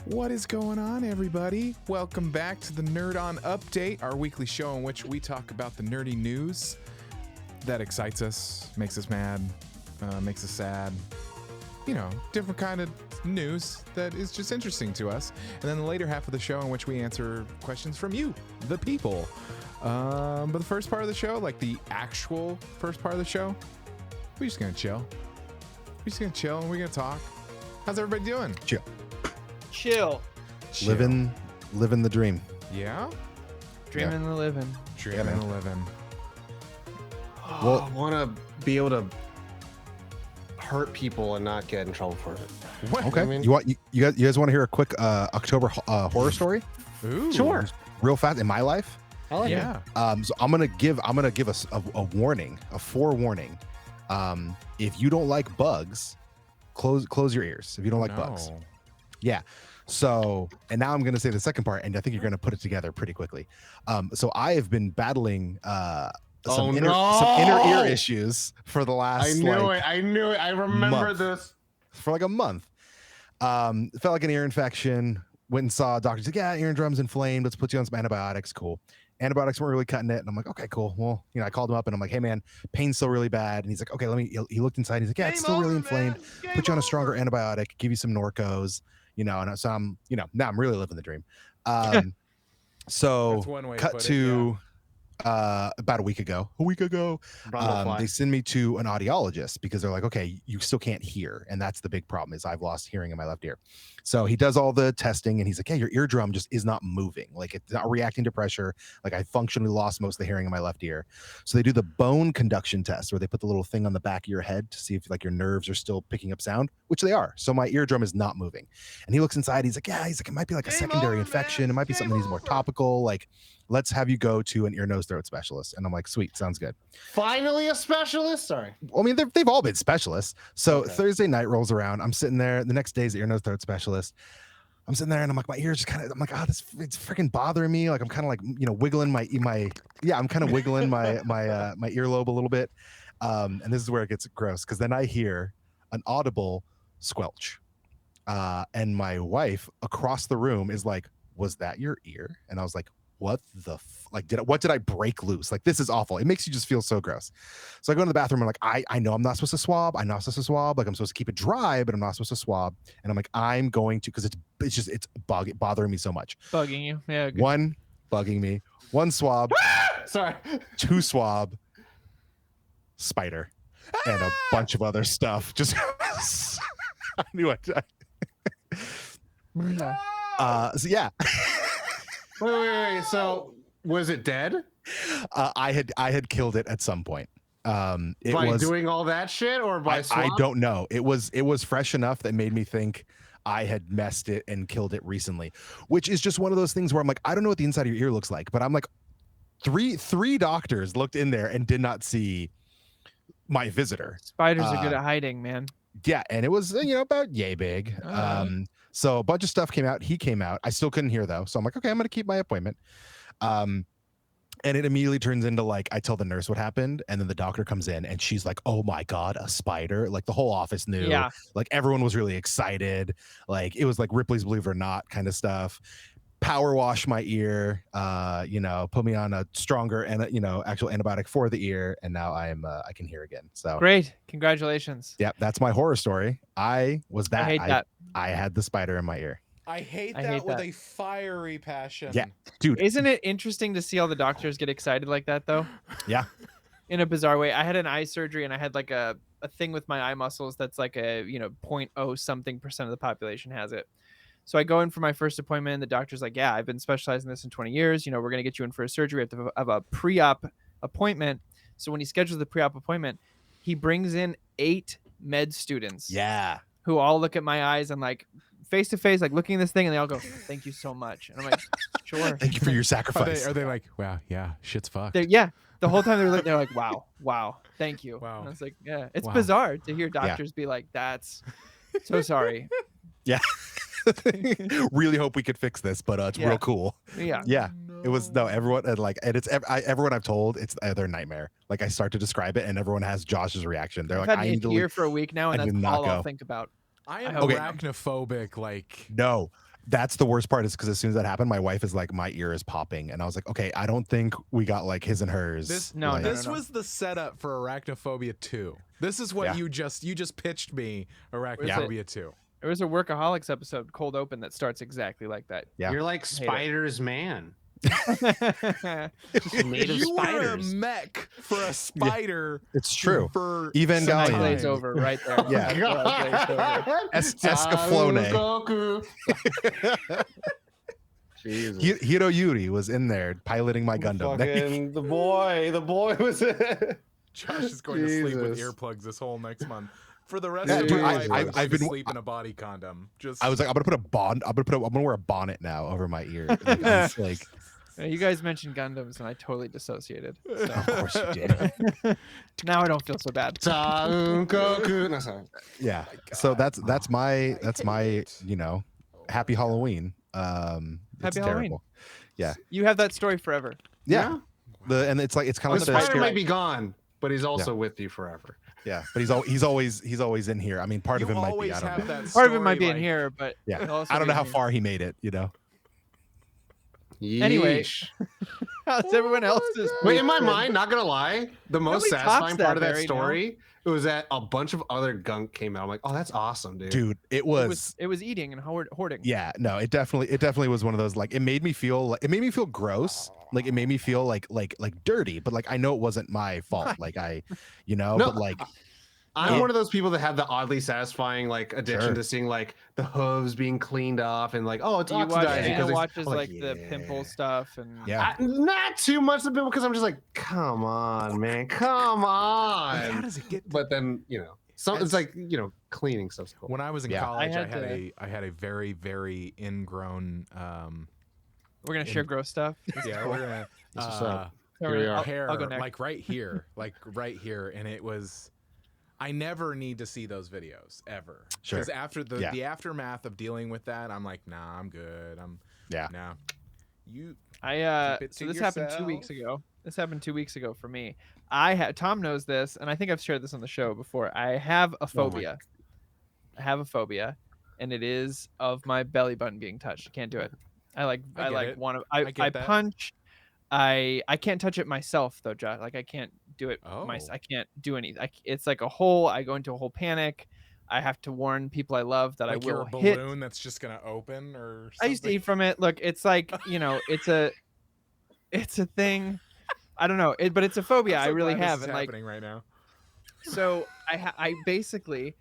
What is going on, everybody? Welcome back to the Nerd On Update, our weekly show in which we talk about the nerdy news that excites us, makes us mad, makes us sad. You know, different kind of news that is just interesting to us. And then the later half of the show in which we answer questions from you, the people. But the first part of the show, like the actual first part of the show, we're just gonna chill. We're just gonna chill and we're gonna talk. How's everybody doing? Chill. Living the dream. Yeah? Dreaming the living. Dreaming the living. Well- I want to be able to hurt people and not get in trouble for it. What? Okay. I mean- You guys want to hear a quick October horror story? Ooh. Sure. Real fast in my life. I like it. Yeah. So I'm gonna give us a warning, a forewarning. If you don't like bugs, close your ears. If you don't like bugs. Yeah. So, and now I'm going to say the second part, and I think you're going to put it together pretty quickly. So I have been battling some inner ear issues for the last. I knew it. I remember month. this. For like a month. It felt like an ear infection. Went and saw a doctor. He's like, yeah, eardrum's inflamed. Let's put you on some antibiotics. Cool. Antibiotics weren't really cutting it. And I'm like, okay, cool. Well, I called him up and I'm like, hey man, pain's still really bad. And he's like, okay, he looked inside. He's like, yeah, it's still really inflamed. Put you on a stronger antibiotic, give you some Norcos, and so I'm, now I'm really living the dream. So That's one way to cut put it, to about a week ago, Butterfly. they send me to an audiologist because they're like, okay, you still can't hear. And that's the big problem is I've lost hearing in my left ear. So he does all the testing and he's like, hey, your eardrum just is not moving. Like it's not reacting to pressure. Like I functionally lost most of the hearing in my left ear. So they do the bone conduction test where they put the little thing on the back of your head to see if like your nerves are still picking up sound, which they are. So my eardrum is not moving. And he looks inside. He's like, it might be like a secondary infection. It might be something that needs more topical. Like, let's have you go to an ear, nose, throat specialist. And I'm like, sweet, sounds good. Finally a specialist? Sorry. Well, I mean, they've all been specialists. So Okay. Thursday night rolls around. I'm sitting there. The next day is the ear, nose, throat specialist. I'm sitting there and I'm like, my ears just kind of, I'm like, it's freaking bothering me. Like I'm kind of like, wiggling my I'm kind of wiggling my earlobe a little bit. And this is where it gets gross because then I hear an audible squelch. And my wife across the room is like, was that your ear? And I was like, what the what did I break loose? Like, this is awful. It makes you just feel so gross. So I go to the bathroom and I'm like, I know I'm not supposed to swab. I'm not supposed to swab. Like I'm supposed to keep it dry, but I'm not supposed to swab. And I'm like, I'm going to, because it's bothering me so much. Bugging you. Yeah. Good. One, bugging me. One swab, Sorry. two swab, spider, and a bunch of other stuff. Just I knew it. So yeah. Wait. So was it dead? I had killed it at some point. It By was doing all that shit or by I swap? don't know. It was fresh enough that made me think I had messed it and killed it recently, which is just one of those things where I'm like, I don't know what the inside of your ear looks like, but I'm like, three doctors looked in there and did not see my visitor. Spiders are good at hiding, man. Yeah, and it was about yay big. So a bunch of stuff came out. He came out. I still couldn't hear though, so I'm like, okay, I'm gonna keep my appointment. And it immediately turns into like I tell the nurse what happened, and then the doctor comes in and she's like, oh my god, a spider. Like the whole office knew. Yeah. Like everyone was really excited. Like it was like Ripley's Believe It or Not kind of stuff. Power wash my ear, put me on a stronger and actual antibiotic for the ear, and now I can hear again. So Great. Congratulations. yeah, that's my horror story. I hate that. I had the spider in my ear. I hate I that hate with that. a fiery passion. Yeah, dude. Isn't it interesting to see all the doctors get excited like that though? Yeah. In a bizarre way. I had an eye surgery and I had like a thing with my eye muscles that's like a 0.0 something % of the population has it. So I go in for my first appointment. The doctor's like, yeah, I've been specializing in this in 20 years. We're going to get you in for a surgery. We have to have a pre-op appointment. So when he schedules the pre-op appointment, he brings in 8 med students. Yeah. Who all look at my eyes and like face to face, like looking at this thing, and they all go, thank you so much. And I'm like, sure. Thank you for your sacrifice. Are they like, wow, yeah, shit's fucked? Yeah. The whole time they're like, wow, thank you. Wow. And I was like, yeah, it's Wow. bizarre to hear doctors be like, that's so sorry. Yeah. Really hope we could fix this, but it's Yeah. real cool. Yeah. Yeah. It was everyone and everyone I've told it's their nightmare. Like I start to describe it and everyone has Josh's reaction. They're I've like, had I an need to ear for a week now, and I that's did not all I'll go. think about. I am Okay. arachnophobic. Like, No, That's the worst part is because as soon as that happened, my wife is like, my ear is popping. And I was like, okay, I don't think we got like his and hers. This like, this was the setup for Arachnophobia 2. This is what you just pitched me Arachnophobia 2. There was a Workaholics episode, Cold Open, that starts exactly like that. Yeah. You're like Spider's man. Made of You were a spiders. mech for a spider. It's true. For Evangelion. some Night time. glaze over right there. Yeah. Escaflowne. Jesus. Hiro Yuri was in there piloting my Gundam. Fucking the boy was it. Josh is going to sleep with Jesus. earplugs this whole next month. For the rest Yeah, of dude, my I've life, I've been- been sleep in a body condom. Just I was like, I'm gonna wear a bonnet now over my ear. Like, I'm just like, You guys mentioned Gundams, and I totally dissociated. So. of course you did. Now I don't feel so bad. Goku. No, sorry. Yeah. Oh my So God. that's my happy Halloween. Happy It's Halloween. terrible. Yeah. You have that story forever. Yeah. And it's kind The of like spider the might be gone, but he's also with you forever. yeah, but he's always in here. I mean, part of You him might be. always I don't have know. that Part of it might story, be in like- here, but Yeah. it'll also I don't be know how in here. far he made it. Anyway. Yeesh. How's everyone else's? Wait, in my mind, not gonna lie, the most Nobody talks satisfying part of that that very story it was that a bunch of other gunk came out. I'm like, oh, that's awesome, dude. Dude, it was. It was eating and hoarding. Yeah, no, it definitely was one of those, like, it made me feel gross, like it made me feel like dirty, but like I know it wasn't my fault, like No, but like I'm one of those people that have the oddly satisfying like addiction Sure. to seeing like the hooves being cleaned off and like, oh, it's You watch, oxidizing Dana because watches I'm like the pimple stuff and yeah, not too much the pimple because I'm just like, come on, man, come How on. does it get? But then it's like cleaning stuff's cool. When I was in Yeah. college, I I had had a very, very ingrown. we're gonna share gross stuff. Yeah, we're gonna. That's what's up. All Here we right, are. Hair, I'll go next. like right here, and it was. I never need to see those videos ever. Sure. Because after the Yeah. aftermath of dealing with that, I'm like, nah, I'm good. yeah. Nah. You I Keep it so to this happened 2 weeks yourself. ago. This happened 2 weeks ago for me. Tom knows this, and I think I've shared this on the show before. I have a phobia. I have a phobia, and it is of my belly button being touched. I can't do it. I get it. want to. I I get that. punch. I can't touch it myself though, Josh. Like I can't do it. Oh. I can't do anything. It's like a whole. I go into a whole panic. I have to warn people I love that like I you're will a hit. balloon that's just gonna open or. I used to something? eat from it. Look, it's like it's a thing. I don't know, but it's a phobia. I'm so I really glad this have, is and like happening right now. so I basically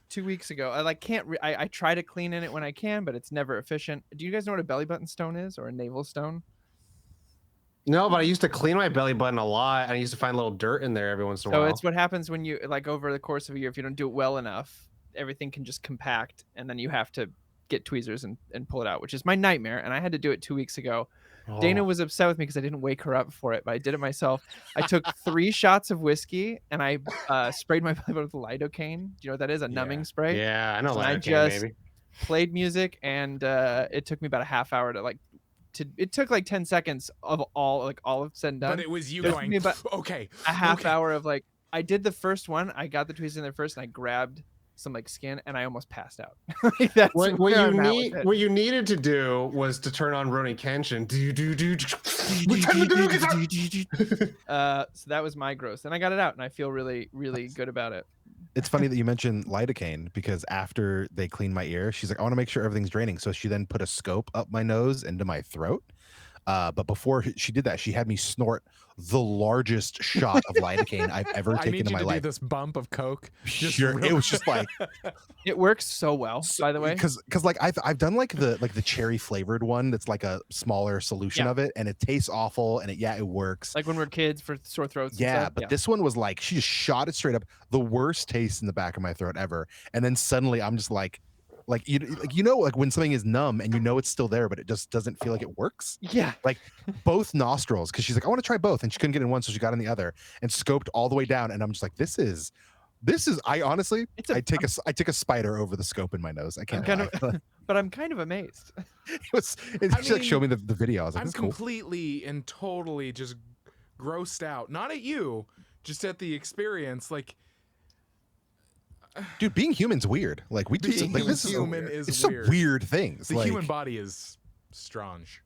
2 weeks ago I like can't I try to clean in it when I can, but it's never efficient. Do you guys know what a belly button stone is or a navel stone? No, but I used to clean my belly button a lot, and I used to find a little dirt in there every once in a So while. it's what happens when you like over the course of a year, if you don't do it well enough, everything can just compact, and then you have to get tweezers and pull it out, which is my nightmare. And I had to do it 2 weeks ago. Dana was upset with me because I didn't wake her up for it, but I did it myself. I took 3 shots of whiskey and I sprayed my belly button with lidocaine. Do you know what that is? A numbing spray. Yeah, I know. And I lidocaine, just maybe. played music, and it took me about a half hour to it took like 10 seconds of all of said and done. But it was you There's going. me about Okay. a half okay. hour of like I did the first one. I got the tweezers in there first, and I grabbed some like skin, and I almost passed out. Like, that's What where you I'm at with need, it. what you needed to do was to turn on Ronin Kenshin. Pretend to do guitar. So that was my gross, and I got it out, and I feel really, really good about it. It's funny that you mentioned lidocaine because after they cleaned my ear, she's like, I want to make sure everything's draining. So she then put a scope up my nose into my throat. But before she did that, she had me snort the largest shot of lidocaine I've ever I taken need in you my to do life. this bump of coke. Just Sure, real- it was just like It works so well, by the way. because like I've done like the cherry flavored one that's like a smaller solution Yeah. of it, and it tastes awful, and it works. Like when we're kids for sore throats. and Yeah, stuff. but this one was like she just shot it straight up, the worst taste in the back of my throat ever, and then suddenly I'm just like when something is numb and you know it's still there, but it just doesn't feel like it works. Yeah. Both nostrils, because she's like, I want to try both, and she couldn't get in one, so she got in the other and scoped all the way down, and I'm just like, this is. I honestly, I take a spider over the scope in my nose. I can't. kind lie. But I'm kind of amazed. She like showed me the video. I was like, I'm this is cool. completely and totally just grossed out. Not at you, just at the experience. Like, Dude, being human's weird. Like we do Being like, this human is is some weird. weird things. The like, human body is strange.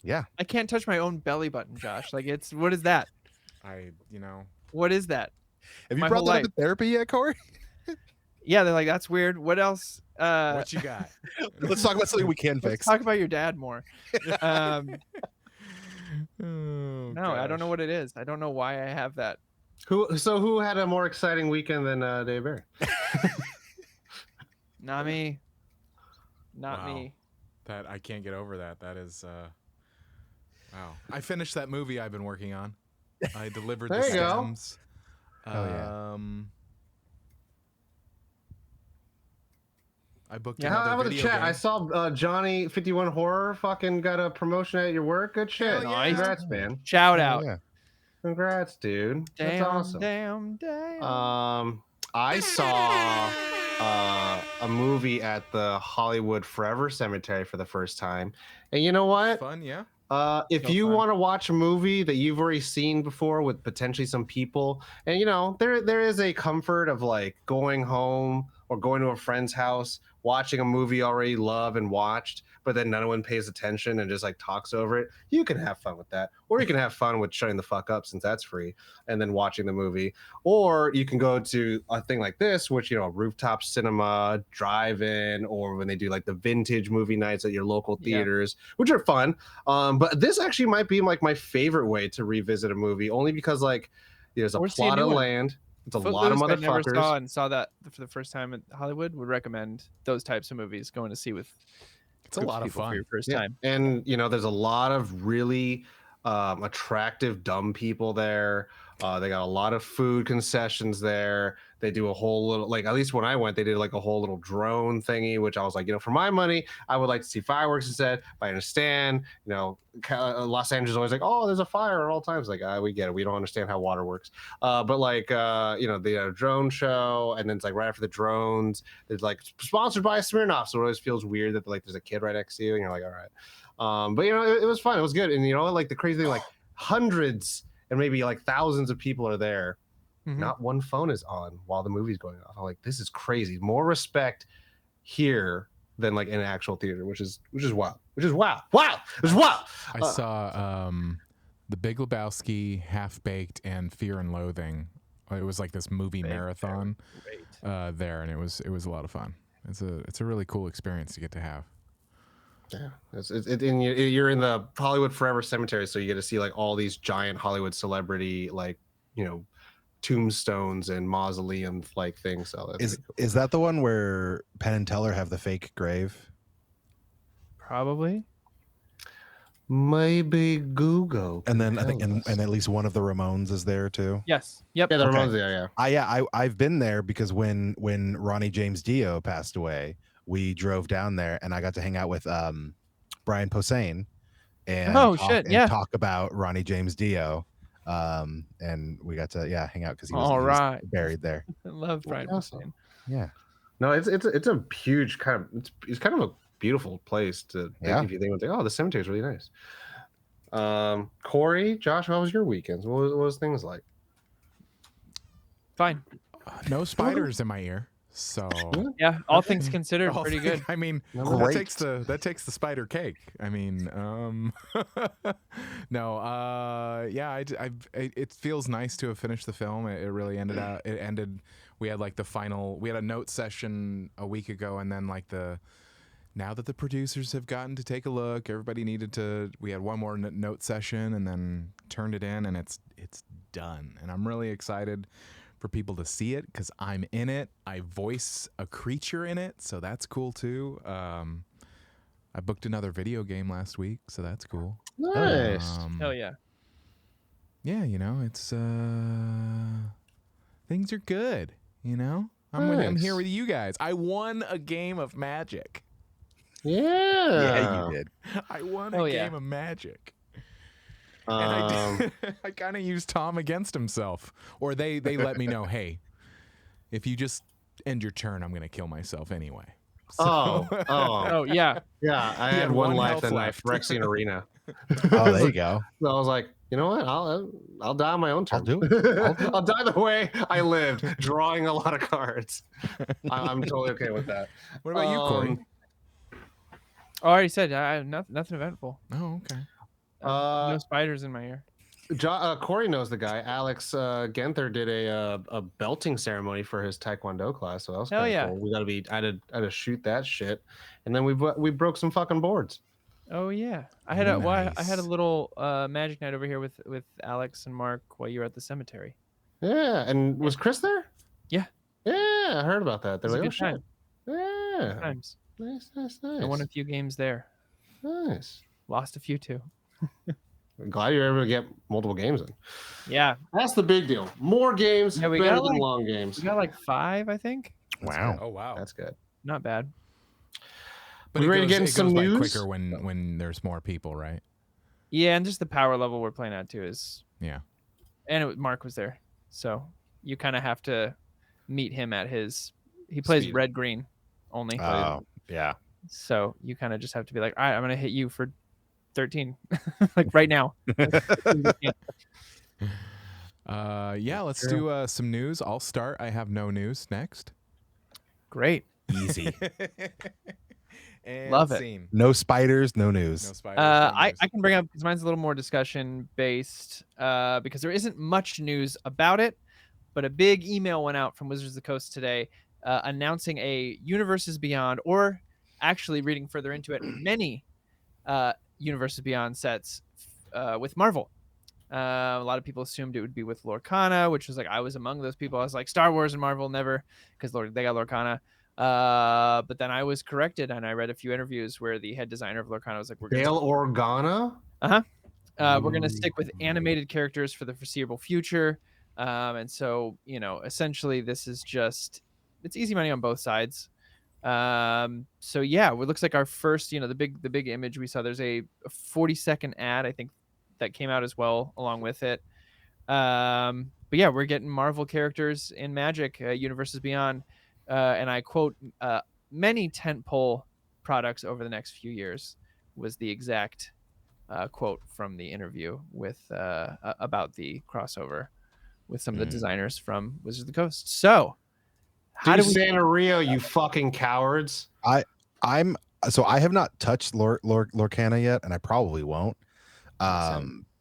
yeah. I can't touch my own belly button, Josh. Like what is that? You know. What is that? Have you My brought whole that life. up in therapy yet, Corey? Yeah, they're like, that's weird. What else? What you got? Let's talk about something we can Let's fix. talk about your dad more. Um, Oh, no, I don't know gosh. what it is. I don't know why I have that. Who had a more exciting weekend than Dave Barry? Not me. Not Wow. me. That I can't get over that. That is wow. I finished that movie I've been working on. I delivered the There you go. stems. Oh, yeah. I booked Yeah, how another about the video chat? game. I saw Johnny 51 Horror fucking got a promotion at your work. Good shit. Hell yeah. Congrats, man. Shout Oh, out. yeah. Congrats, dude. That's Damn, awesome. damn. I saw a movie at the Hollywood Forever Cemetery for the first time, and you know what? Fun, yeah. If So you fun. want to watch a movie that you've already seen before with potentially some people, and you know there is a comfort of like going home or going to a friend's house, watching a movie you already love and watched, but then no one pays attention and just like talks over it. You can have fun with that, or you can have fun with shutting the fuck up since that's free, and then watching the movie. Or you can go to a thing like this, which rooftop cinema, drive-in, or when they do like the vintage movie nights at your local Yeah. theaters, which are fun. But this actually might be like my favorite way to revisit a movie, only because like there's a Or see a plot new of one. land. It's a lot of Footloose, I never saw motherfuckers. and saw that for the first time in Hollywood. Would recommend those types of movies going to see with It's a groups lot of people for fun. your first Yeah. time. And there's a lot of really attractive dumb people there. They got a lot of food concessions there. They do a whole little, like, at least when I went, they did like a whole little drone thingy, which I was like, for my money, I would like to see fireworks instead. But I understand, Los Angeles is always like, oh, there's a fire at all times. Like, we get it. We don't understand how water works. But like, they had a drone show, and then it's like right after the drones, it's like sponsored by Smirnoff. So it always feels weird that like there's a kid right next to you, and you're like, all right. But it was fun. It was good. And like the crazy thing, like hundreds and maybe like thousands of people are there. Mhm. Not one phone is on while the movie's going off. I'm like, this is crazy. More respect here than like in an actual theater, which is wow. It was wow. I saw The Big Lebowski, Half Baked, and Fear and Loathing. It was like this movie marathon Great. there, and it was a lot of fun. It's a really cool experience to get to have. Yeah, and you're in the Hollywood Forever Cemetery, so you get to see like all these giant Hollywood celebrity like tombstones and mausoleums like things. So that's pretty cool. Is that the one where Penn and Teller have the fake grave? Probably. Maybe Google. And then I think and at least one of the Ramones is there too. Yes. Yep. Yeah, the Okay. Ramones. Yeah. I've been there because when Ronnie James Dio passed away, we drove down there and I got to hang out with Brian Posehn and talk about Ronnie James Dio. And we got to hang out because he was buried there. I love Brian Posehn. Yeah. No, it's a huge kind of it's kind of a beautiful place to if you think the cemetery is really nice. Corey, Josh, how was your weekends? What was things like? Fine. No spiders in my ear, so Yeah. All things considered, all pretty thing- good. I mean, Great. that takes the spider cake. I mean, no, it feels nice to have finished the film. It really ended out. It ended. We had like the final. We had a note session a week ago, and then like now that the producers have gotten to take a look, everybody needed to. We had one more note session, and then turned it in, and it's done. And I'm really excited for people to see it because I'm in it. I voice a creature in it, so that's cool too. I booked another video game last week, so that's cool. Nice. Hell yeah. Yeah, it's things are good. I'm here with you guys. I won a game of Magic. Yeah. You did. I won Oh, a yeah. game of Magic. And I kind of used Tom against himself. Or they let me know, hey, if you just end your turn, I'm going to kill myself anyway. So, Oh yeah. Yeah, I He had had one one life health in left. Phyrexian Arena. Oh, there you go. So I was like, You know what? I'll die on my own I'll terms. do it. I'll die the way I lived, drawing a lot of cards. I'm totally okay with that. What about you, Corey? Oh, I already said nothing eventful. Oh, okay. No spiders in my ear. Corey knows the guy. Alex Genther did a belting ceremony for his Taekwondo class, so that was kind of cool. We gotta be. I had to shoot that shit, and then we broke some fucking boards. Oh yeah, I had a little magic night over here with Alex and Mark while you were at the cemetery. Yeah, and was Chris there? Yeah. Yeah, I heard about that. It was a good time. Yeah. Good times. Nice. I won a few games there. Nice. Lost a few too. I'm glad you're able to get multiple games in. Yeah. That's the big deal. More games, we better got than long games. We got like 5, I think. Wow. Oh wow. That's good. Not bad. But we ready to get into some news? Quicker when there's more people, right? Yeah, and just the power level we're playing at too is. Yeah. And Mark was there, so you kind of have to meet him at his. He plays Speed. red green only. Oh, yeah. So you kind of just have to be like, all right, I'm gonna hit you for 13, like right now. Yeah, let's do some news. I'll start. I have no news next. Great. Easy. Love it. Scene. No spiders, no news. No spiders. No I news. can bring up because mine's a little more discussion based because there isn't much news about it, but a big email went out from Wizards of the Coast today announcing a Universes Beyond, or actually reading further into it, many Universes Beyond sets with Marvel. A lot of people assumed it would be with Lorcana, which was like, I was among those people. I was like, Star Wars and Marvel never, because they got Lorcana. But then I was corrected, and I read a few interviews where the head designer of Lorcana was like, "We're Bail Organa. we're gonna stick with animated characters for the foreseeable future." And so, essentially, this is it's easy money on both sides. So yeah, it looks like our first, the big image we saw. There's a 40-second ad, I think, that came out as well along with it. But yeah, we're getting Marvel characters in Magic Universes Beyond. And I quote, many tentpole products over the next few years was the exact quote from the interview with about the crossover with some of the designers from Wizards of the Coast. So, how do we Santa Rio, you fucking cowards? I have not touched Lorcana yet, and I probably won't.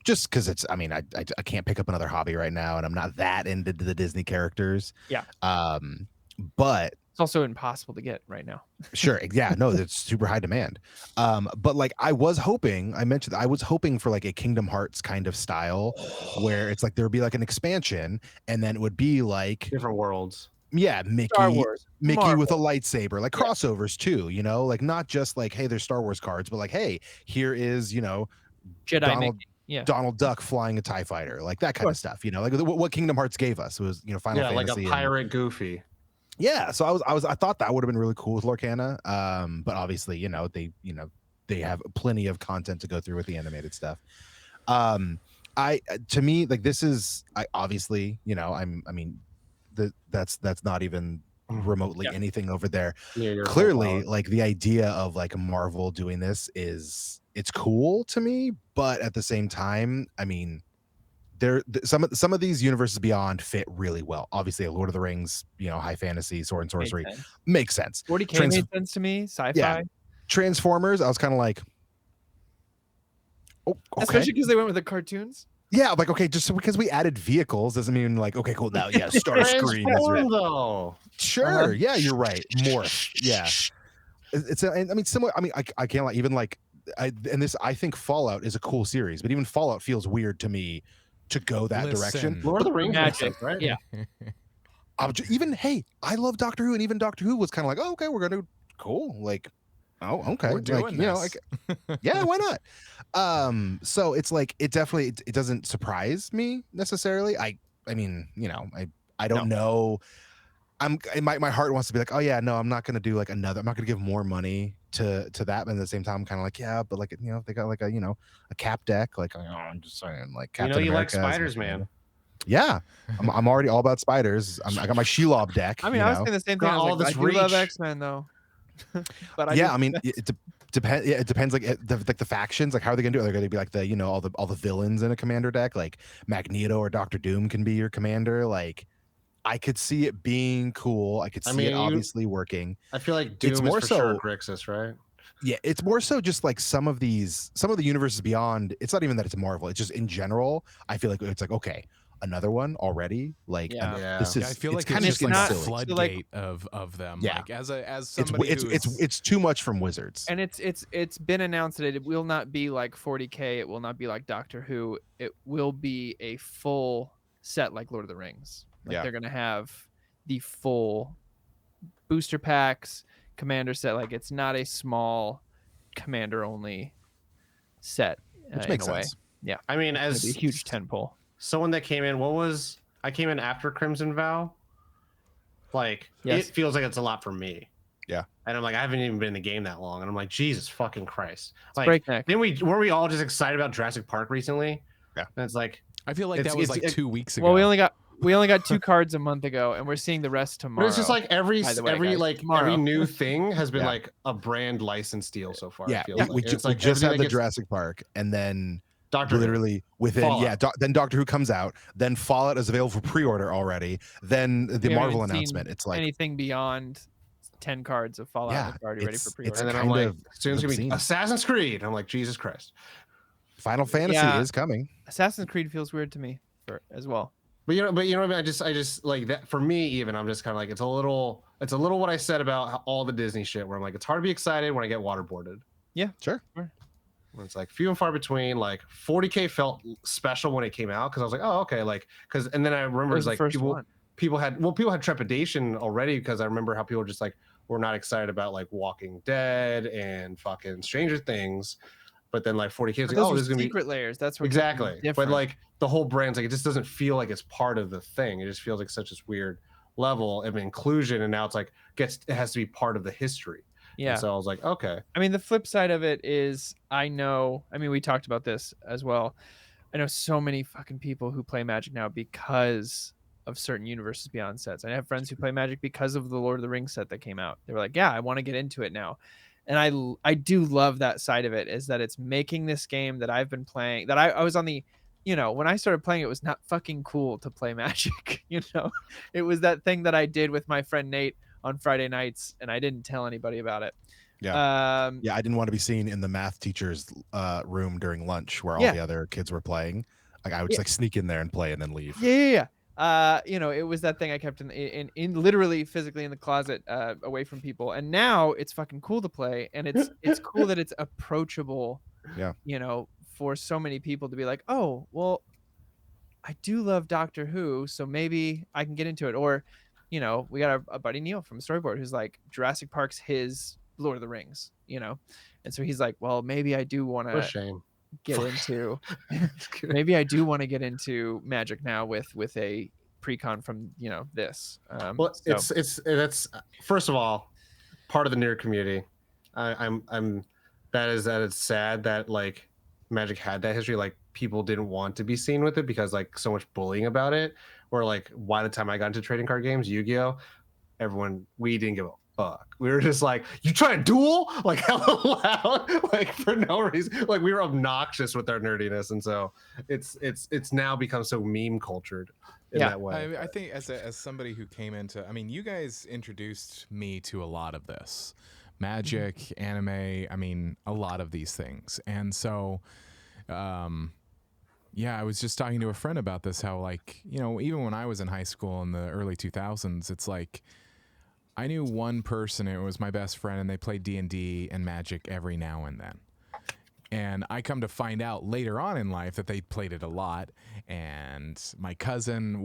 Just because it's, I can't pick up another hobby right now, and I'm not that into the Disney characters. Yeah. But it's also impossible to get right now. Sure. Yeah. No, it's super high demand. But like I was hoping for like a Kingdom Hearts kind of style where it's like there would be like an expansion, and then it would be like different worlds. Yeah, Mickey Marvel. with a lightsaber, like crossovers too, like not just like, hey, there's Star Wars cards, but like, hey, here is, Jedi Donald Duck flying a TIE fighter, like that kind of stuff, like what Kingdom Hearts gave us was, Final Fantasy. Like a pirate Goofy. Yeah, so I thought that would have been really cool with Lorcana, but obviously, they have plenty of content to go through with the animated stuff. To me, like this is, that's not even remotely anything over there. Yeah, clearly, like the idea of like Marvel doing this it's cool to me, but at the same time, some of these Universes Beyond fit really well. Obviously, a Lord of the Rings, high fantasy, sword and sorcery makes sense. 40K made sense to me. Sci-fi. Yeah. Transformers, I was kind of like, oh, okay. Especially because they went with the cartoons. Yeah, like okay, just because we added vehicles doesn't mean like okay, cool. Now, yeah, Starscream. Though. Sure, yeah, you're right. Morph, yeah. It's similar. I can't like even like. I think Fallout is a cool series, but even Fallout feels weird to me to go that direction. Lord of the Rings, Magic, right? Yeah. I love Doctor Who, and even Doctor Who was kind of like, oh, okay, we're gonna cool, like, oh, okay, we're doing this. Yeah, why not? So it's like it definitely it doesn't surprise me necessarily. I don't know. My heart wants to be like, oh yeah, no, I'm not gonna do like another. I'm not gonna give more money to that, but at the same time, I'm kind of like, yeah, but like they got like a cap deck, like I'm just saying, like Captain you America, like spiders, man. Yeah, I'm already all about spiders. I got my Shelob deck. I was saying the same thing. I do love X-Men though. But depends. Yeah, it depends. Like the factions. Like how are they gonna do it? They're gonna be like the all the villains in a commander deck. Like Magneto or Doctor Doom can be your commander. Like I could see it being cool. I could see it obviously working. I feel like Doom It's is more for so sure Grixis, right? Yeah, it's more so just like some of the universes beyond. It's not even that it's Marvel. It's just in general. I feel like it's like, okay, another one already. Like Yeah. this is. I feel like kind it's of just like a silly. floodgate of them. Yeah. Like as somebody It's too much from Wizards. And it's been announced that it will not be like 40K. It will not be like Doctor Who. It will be a full set like Lord of the Rings. Like they're gonna have the full booster packs, commander set. Like it's not a small commander only set, Which makes in a way. sense. Yeah, I mean, it's as gonna be a huge tentpole. someone that came in, I came in after Crimson Vow. Like Yes. it feels like it's a lot for me. Yeah. And I'm like, I haven't even been in the game that long, and I'm like, Jesus fucking Christ! It's Like, breakneck. then were we all just excited about Jurassic Park recently? Yeah. And it's like, I feel like that was like 2 weeks ago. Well, we only got 2 cards a month ago, and we're seeing the rest tomorrow. but it's just like every by the way, guys, every new thing has been Yeah. like a brand license deal so far. Yeah, it feels we like. It's just like had everything the that gets Jurassic Park, and then Doctor Who. literally within Fallout. then Doctor Who comes out, then Fallout is available for pre-order already, then the We haven't Marvel even seen announcement. It's like anything beyond 10 cards of Fallout Yeah, that's already ready for it's pre-order. and then I'm kind like, of soon it's gonna be obscene. Assassin's Creed. I'm like, Jesus Christ. Final Fantasy Yeah. is coming. Assassin's Creed feels weird to me as well. But you know what I mean? I just like that for me, even I'm just kind of like, it's a little what I said about all the Disney shit where I'm like, it's hard to be excited when I get waterboarded. Yeah, Sure. When it's like few and far between. Like 40K felt special when it came out because I was like, oh, okay, like and then I remember It it's was the like first one. people had trepidation already because I remember how people were just like, we're not excited about like Walking Dead and fucking Stranger Things. But then like 40K is But like, those oh, are this is gonna be secret layers. That's what exactly. different. But like the whole brand's like, it just doesn't feel like it's part of the thing. It just feels like such this weird level of inclusion, and now it's like it has to be part of the history. Yeah. And so I was like, okay. I mean, the flip side of it is I mean, we talked about this as well. I know so many fucking people who play Magic now because of certain Universes Beyond sets. I have friends who play Magic because of the Lord of the Rings set that came out. They were like, yeah, I want to get into it now. And I do love that side of it, is that it's making this game that I've been playing, that I was on the, when I started playing, it was not fucking cool to play Magic. It was that thing that I did with my friend Nate on Friday nights, and I didn't tell anybody about it. Yeah. Yeah, I didn't want to be seen in the math teacher's room during lunch where all the other kids were playing. Like I would just like sneak in there and play and then leave. Yeah. It was that thing I kept in literally physically in the closet, away from people. And now it's fucking cool to play, and it's cool that it's approachable. Yeah. For so many people to be like, oh, well, I do love Doctor Who, so maybe I can get into it. Or, we got a buddy Neil from Storyboard who's like, Jurassic Park's his Lord of the Rings, and so he's like, well, maybe I do want What a to shame. get into maybe I do want to get into Magic now with a pre-con from this. Well, that's first of all part of the nerd community. I'm that it's sad that like Magic had that history. Like people didn't want to be seen with it because like so much bullying about it. Or like by the time I got into trading card games, Yu-Gi-Oh, we didn't give a fuck. We were just like, you try to duel like hella loud, like for no reason. Like we were obnoxious with our nerdiness, and so it's now become so meme cultured in that way. I think as somebody who came into, I mean, you guys introduced me to a lot of this Magic, anime. I mean, a lot of these things, and so. Yeah, I was just talking to a friend about this, how like, even when I was in high school in the early 2000s, it's like I knew one person, it was my best friend, and they played D&D and Magic every now and then. And I come to find out later on in life that they played it a lot. And my cousin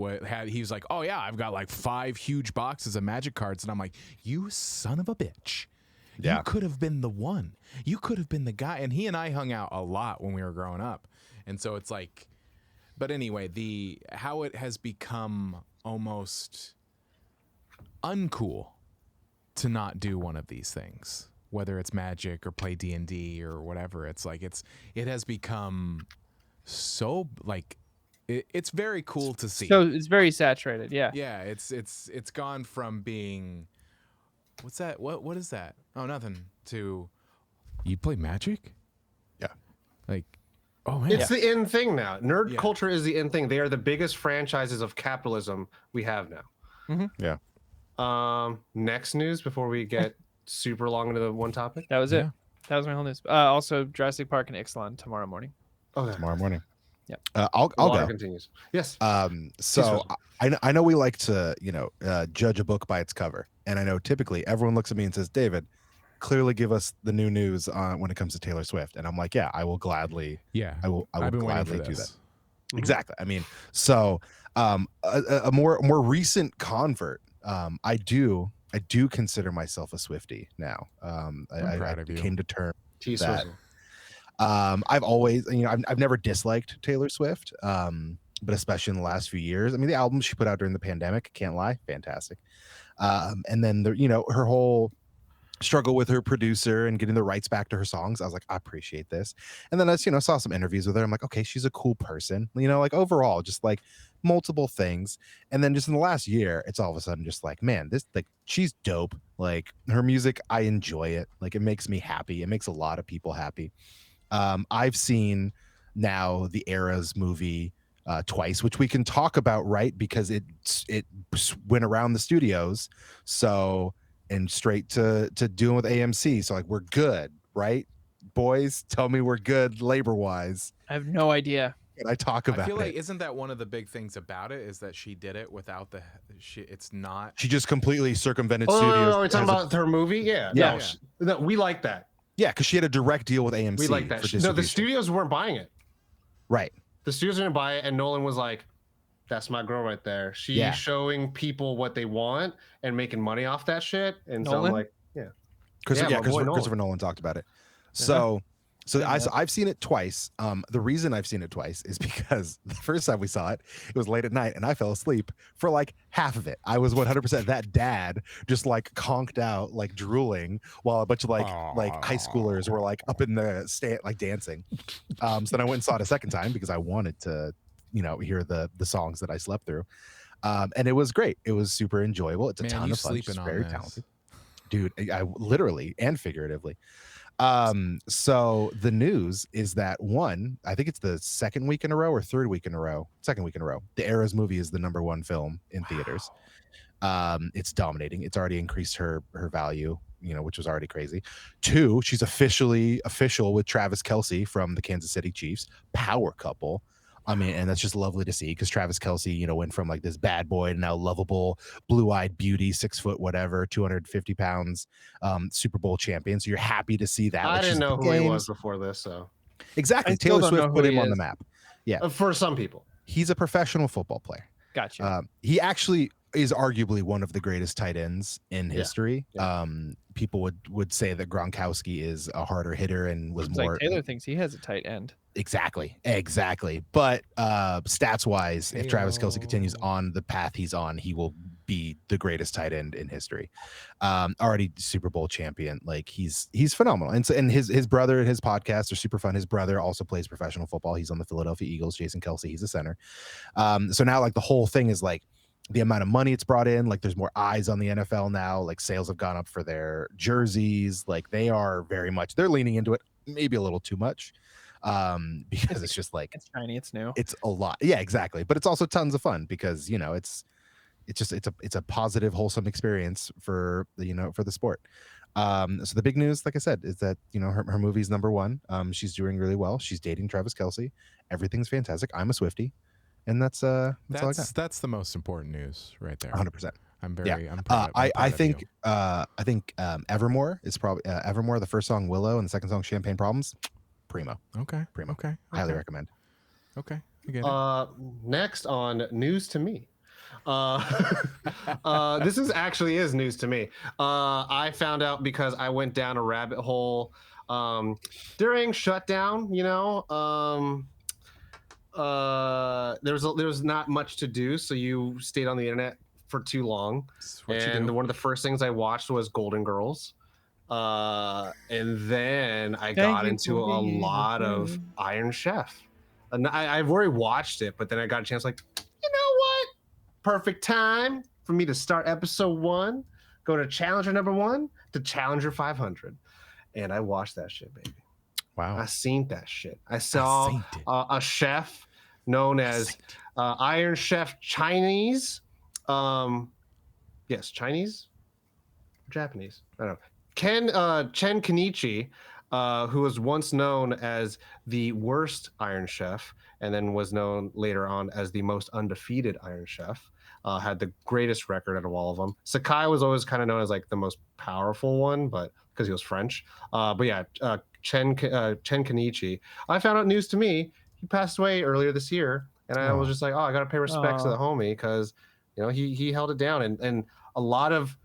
he was like, oh yeah, I've got like 5 huge boxes of Magic cards. And I'm like, you son of a bitch. Yeah. You could have been the one. You could have been the guy. And he and I hung out a lot when we were growing up. And so it's like, but anyway, how it has become almost uncool to not do one of these things, whether it's Magic or play D&D or whatever. It's like it has become so like it's very cool to see. So it's very saturated. Yeah. Yeah, it's gone from being what's that? What is that? Oh, nothing. To You play Magic? Yeah. Like, oh man. It's the in thing now. Nerd Yeah. culture is the in thing. They are the biggest franchises of capitalism we have now. Mhm. Yeah. Next news before we get super long into the one topic. That was Yeah. it. That was my whole news. Also, Jurassic Park and Ixalan tomorrow morning. Okay. Tomorrow morning. Yep. I'll Water go. continues. Yes. So I know we like to, judge a book by its cover. And I know typically everyone looks at me and says, David, clearly give us the new news on when it comes to Taylor Swift. And I'm like, yeah, I will gladly. Yeah. I will I've been gladly waiting for do that. this. Exactly. I mean, so a more recent convert. I do consider myself a Swiftie now. I'm I proud of you. came to terms T that Swizzle. I've always, I've never disliked Taylor Swift, but especially in the last few years. I mean, the albums she put out during the pandemic, can't lie, fantastic. And then her whole struggle with her producer and getting the rights back to her songs. I was like, I appreciate this. And then I saw some interviews with her. I'm like, okay, she's a cool person. Like overall, just like multiple things. And then just in the last year, it's all of a sudden just like, man, this like she's dope. Like her music, I enjoy it. Like it makes me happy. It makes a lot of people happy. I've seen now the Eras movie twice, which we can talk about, right? Because it went around the studios, so and straight to doing with AMC. So like we're good, right? Boys, tell me we're good labor wise. I have no idea. And I talk about I feel like it. isn't that one of the big things about it is that she did it without the it's not. She just completely circumvented Oh, studios. no, we're talking about her movie. Yeah. Yeah. No, we like that. Yeah, because she had a direct deal with AMC. We like that. for No, the distribution. studios weren't buying it. Right. The studios didn't buy it, and Nolan was like, "That's my girl right there. She's Yeah. showing people what they want and making money off that shit." And so Nolan? I'm like, "Yeah." Christopher, Yeah, yeah, my boy Christopher Nolan talked about it. So Yeah. I've seen it twice. The reason I've seen it twice is because the first time we saw it, it was late at night and I fell asleep for like half of it. I was 100% that dad just like conked out, like drooling while a bunch of like high schoolers were like up in the stand, like dancing. So then I went and saw it a second time because I wanted to, hear the songs that I slept through. And it was great. It was super enjoyable. It's a ton of fun. She's very talented. Dude, I literally and figuratively. So the news is that I think it's the second week in a row or second week in a row, the Eras movie is the #1 film in theaters. It's dominating. It's already increased her value, which was already crazy. 2, she's official with Travis Kelce from the Kansas City Chiefs, power couple. I mean, and that's just lovely to see because Travis Kelce, went from like this bad boy to now lovable, blue-eyed beauty, 6 foot, whatever, 250 pounds, Super Bowl champion. So you're happy to see that. I Like, didn't she's know at the who he games. was before this, so Exactly. I still Taylor don't know Swift who put he him on the is. map. Yeah. For some people, He's a professional football player. Gotcha. He actually is arguably one of the greatest tight ends in history. Yeah. People would say that Gronkowski is a harder hitter and was Seems more like Taylor thinks he has a tight end. Exactly. But stats wise, if Travis Kelce continues on the path he's on, he will be the greatest tight end in history. Already Super Bowl champion. Like he's phenomenal. And his brother and his podcast are super fun. His brother also plays professional football. He's on the Philadelphia Eagles. Jason Kelce, he's a center. So now like the whole thing is like the amount of money it's brought in, like there's more eyes on the NFL now, like sales have gone up for their jerseys. Like they're leaning into it maybe a little too much. Because it's just like It's shiny. It's new. it's a lot. Yeah, exactly. But it's also tons of fun because it's a positive, wholesome experience for the sport. So the big news, like I said, is that her movie's #1. She's doing really well. She's dating Travis Kelce. Everything's fantastic. I'm a Swiftie, and that's all I got. That's the most important news right there. 100%. I'm Yeah. I'm proud of I you. think Evermore is probably Evermore. The first song Willow and the second song Champagne Problems. Primo. Okay. Primo. Okay. Highly recommend. Okay. I get it. next on news to me. This is news to me. I found out because I went down a rabbit hole during shutdown. There was not much to do, so you stayed on the internet for too long. That's what you And do. one of the first things I watched was Golden Girls. And then I got into a lot of Iron Chef. And I've already watched it, but then I got a chance, like, you know what? Perfect time for me to start episode 1, go to Challenger #1 to Challenger 500. and I watched that shit, baby. Wow. I seen that shit. I saw seen it. a chef known as Iron Chef Chinese. Yes, Chinese, Japanese. I don't know. Chen Kenichi, who was once known as the worst Iron Chef, and then was known later on as the most undefeated Iron Chef. Had the greatest record out of all of them. Sakai was always kind of known as like the most powerful one, but because he was French. But yeah, Chen Kenichi. I found out news to me. He passed away earlier this year, and I was just like, oh, I gotta pay respects to the homie because you know he held it down, and a lot of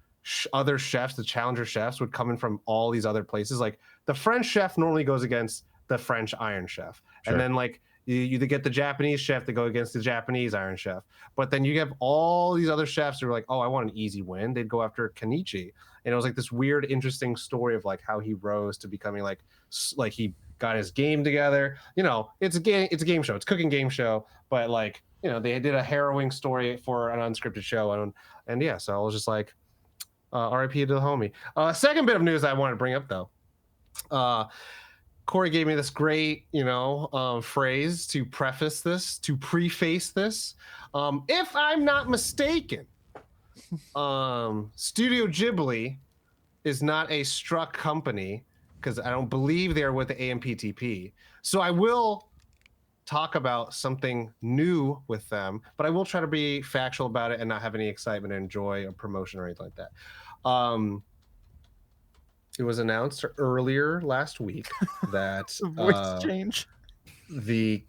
other chefs, the challenger chefs, would come in from all these other places. Like the French chef normally goes against the French Iron Chef, and then like you get the Japanese chef to go against the Japanese Iron Chef. But then you have all these other chefs who are like, oh, I want an easy win. They'd go after Kenichi, and it was like this weird, interesting story of like how he rose to becoming like he got his game together. You know, it's a game show, it's a cooking game show, but like you know they did a harrowing story for an unscripted show, and yeah, so I was just like. RIP to the homie. Second bit of news I wanted to bring up though. Corey gave me this great, phrase to preface this, to preface this. If I'm not mistaken, Studio Ghibli is not a struck company because I don't believe they're with the AMPTP. So I will talk about something new with them, but I will try to be factual about it and not have any excitement and joy or promotion or anything like that. It was announced earlier last week that voice change. The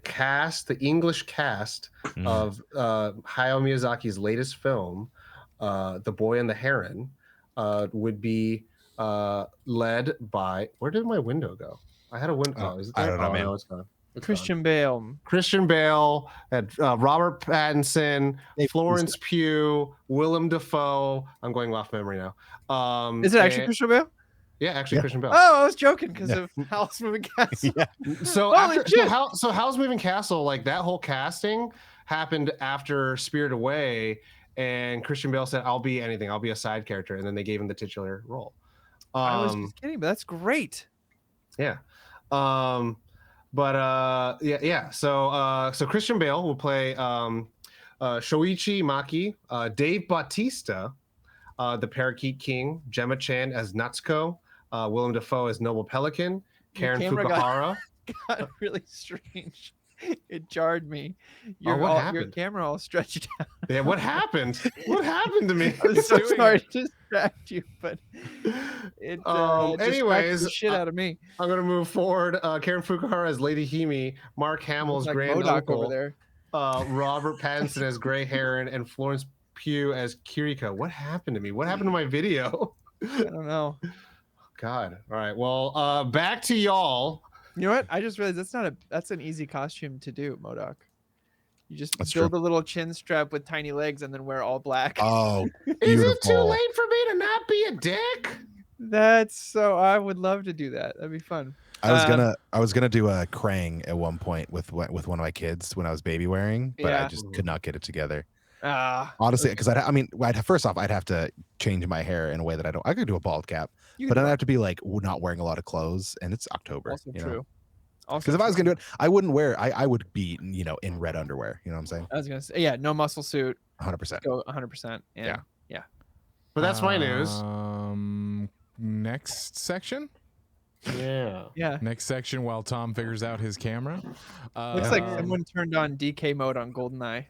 cast, the English cast of Hayao Miyazaki's latest film, The Boy and the Heron, would be led by. Where did my window go? I had a window. Is it there? I don't know, man. No, it's gone. Christian Bale. Christian Bale, Robert Pattinson, Florence Pugh, Willem Dafoe. I'm going off memory now. Is it actually Christian Bale? Yeah, actually Christian Bale. Oh, I was joking because of Howl's Moving Castle. So Howl's Moving Castle, like that whole casting happened after Spirited Away, and Christian Bale said, "I'll be anything. I'll be a side character," and then they gave him the titular role. I was just kidding, but that's great. Yeah. So Christian Bale will play Shoichi Maki, Dave Bautista, the Parakeet King, Gemma Chan as Natsuko, Willem Dafoe as Noble Pelican, Karen Fukuhara. Got really strange. It jarred me. What happened? Your camera all stretched out. Yeah, what happened? What happened to me? I'm so sorry to distract you, but it anyways, the shit out of me. I'm gonna move forward. Karen Fukuhara as Lady Hime, Mark Hamill's like grand MODOK uncle, over there. Robert Pattinson as Grey Heron, and Florence Pugh as Kiriko. What happened to me? What happened to my video? I don't know. God. All right. Well, back to y'all. You know what? I just realized that's an easy costume to do, MODOK. You just That's build true. a little chin strap with tiny legs and then wear all black. Oh, Is it too beautiful. late for me to not be a dick? I would love to do that. That'd be fun. I was gonna do a Krang at one point with one of my kids when I was baby wearing, but I just could not get it together. Honestly, because I'd have to change my hair in a way that I could do a bald cap, but I'd have to be like not wearing a lot of clothes, and it's October. Also you true. know? Because if I was gonna do it, I wouldn't wear. I would be in red underwear. You know what I'm saying? I was gonna say no muscle suit. 100%. Go 100%. Yeah. But that's my news. Next section. Yeah. Next section while Tom figures out his camera. Looks like someone turned on DK mode on GoldenEye.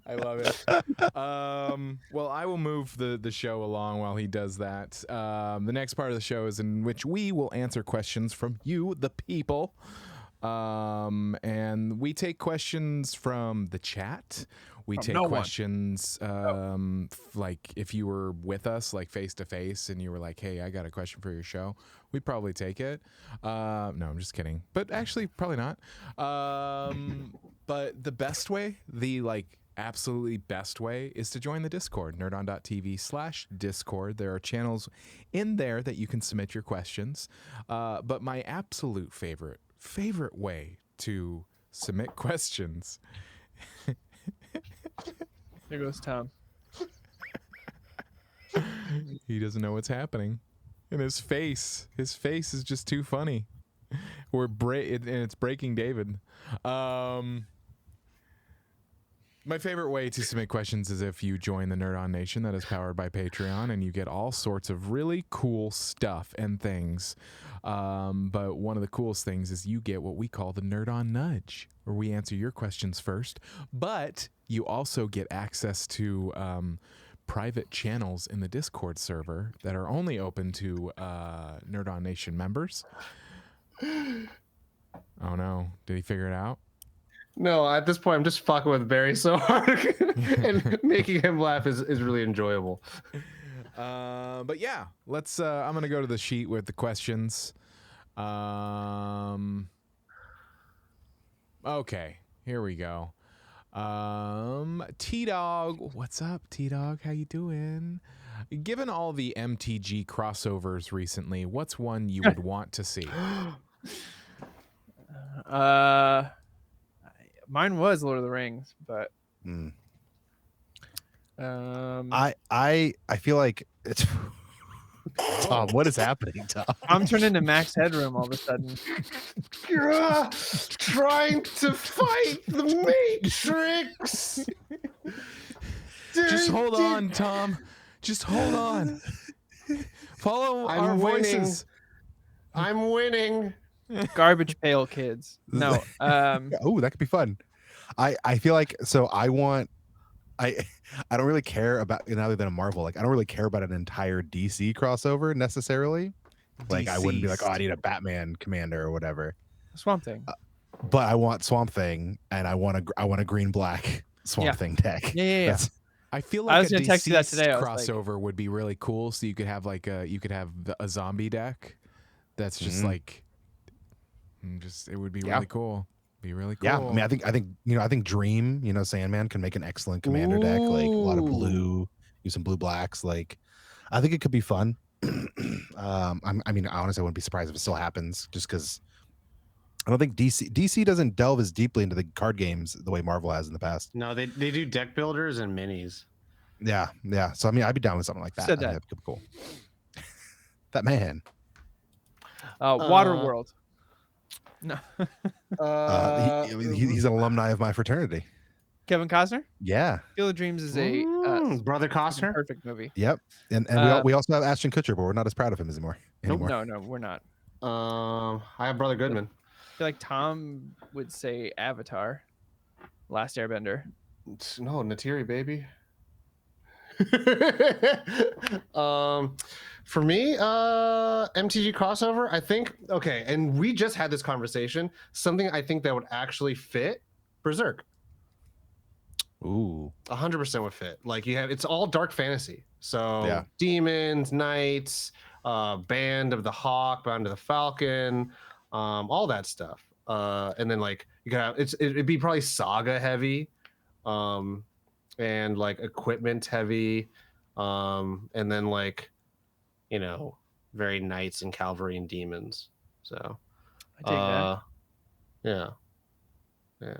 I love it. Well, I will move the show along while he does that. The next part of the show is in which we will answer questions from you, the people. And we take questions from the chat. We take questions like if you were with us, like face to face, and you were like, "Hey, I got a question for your show." We'd probably take it. No, I'm just kidding. But actually, probably not. But the best way, absolutely best way, is to join the Discord, nerdon.tv/Discord. There are channels in there that you can submit your questions. But my absolute favorite way to submit questions. There goes Tom. He doesn't know what's happening. And his face is just too funny. And it's breaking David. My favorite way to submit questions is if you join the Nerd On Nation that is powered by Patreon, and you get all sorts of really cool stuff and things. But one of the coolest things is you get what we call the Nerd On Nudge, where we answer your questions first. But you also get access to private channels in the Discord server that are only open to Nerd On Nation members. Oh no, did he figure it out? No, at this point, I'm just fucking with Barry so hard, and making him laugh is really enjoyable. But yeah, let's. I'm gonna go to the sheet with the questions. Okay, here we go. T-Dog, what's up, T-Dog? How you doing? Given all the MTG crossovers recently, what's one you would want to see? Mine was Lord of the Rings, but I feel like it's Tom. What is happening, Tom? I'm turning into Max Headroom all of a sudden. You're trying to fight the Matrix. Just hold on, Tom. Just hold on. Follow our voices. I'm winning. Garbage Pail Kids. No. Oh, that could be fun. I feel like I don't really care about, other than a Marvel, like I don't really care about an entire DC crossover necessarily. Like I wouldn't be like, oh, I need a Batman commander or whatever. Swamp Thing. But I want Swamp Thing, and I want a green black Swamp Thing deck. Yeah. I feel I like was a gonna text you that today. crossover would be really cool. So you could have a zombie deck that's just like, it would be really cool. Be really cool. Yeah, I mean, I think Dream, Sandman can make an excellent commander deck. Like a lot of blue, use some blue blacks. Like, I think it could be fun. I honestly wouldn't be surprised if it still happens, just because I don't think DC doesn't delve as deeply into the card games the way Marvel has in the past. No, they do deck builders and minis. Yeah. So I mean, I'd be down with something like that. Said that. That'd be cool. That man. Waterworld. No. He's an alumni of my fraternity. Kevin Costner? Yeah. Field of Dreams is a Brother Costner. perfect movie. Yep. And we also have Ashton Kutcher, but we're not as proud of him anymore. No, we're not. I have Brother Goodman. I feel like Tom would say Avatar, Last Airbender. No, Natiri, baby. For me, MTG crossover, I think, okay, and we just had this conversation, something I think that would actually fit Berserk. Ooh. 100% would fit. Like it's all dark fantasy. So demons, knights, Band of the Hawk, Band of the Falcon, all that stuff. And then like you got it'd be probably saga heavy, and like equipment heavy, and then like, very knights and cavalry and demons. So I take that. Yeah.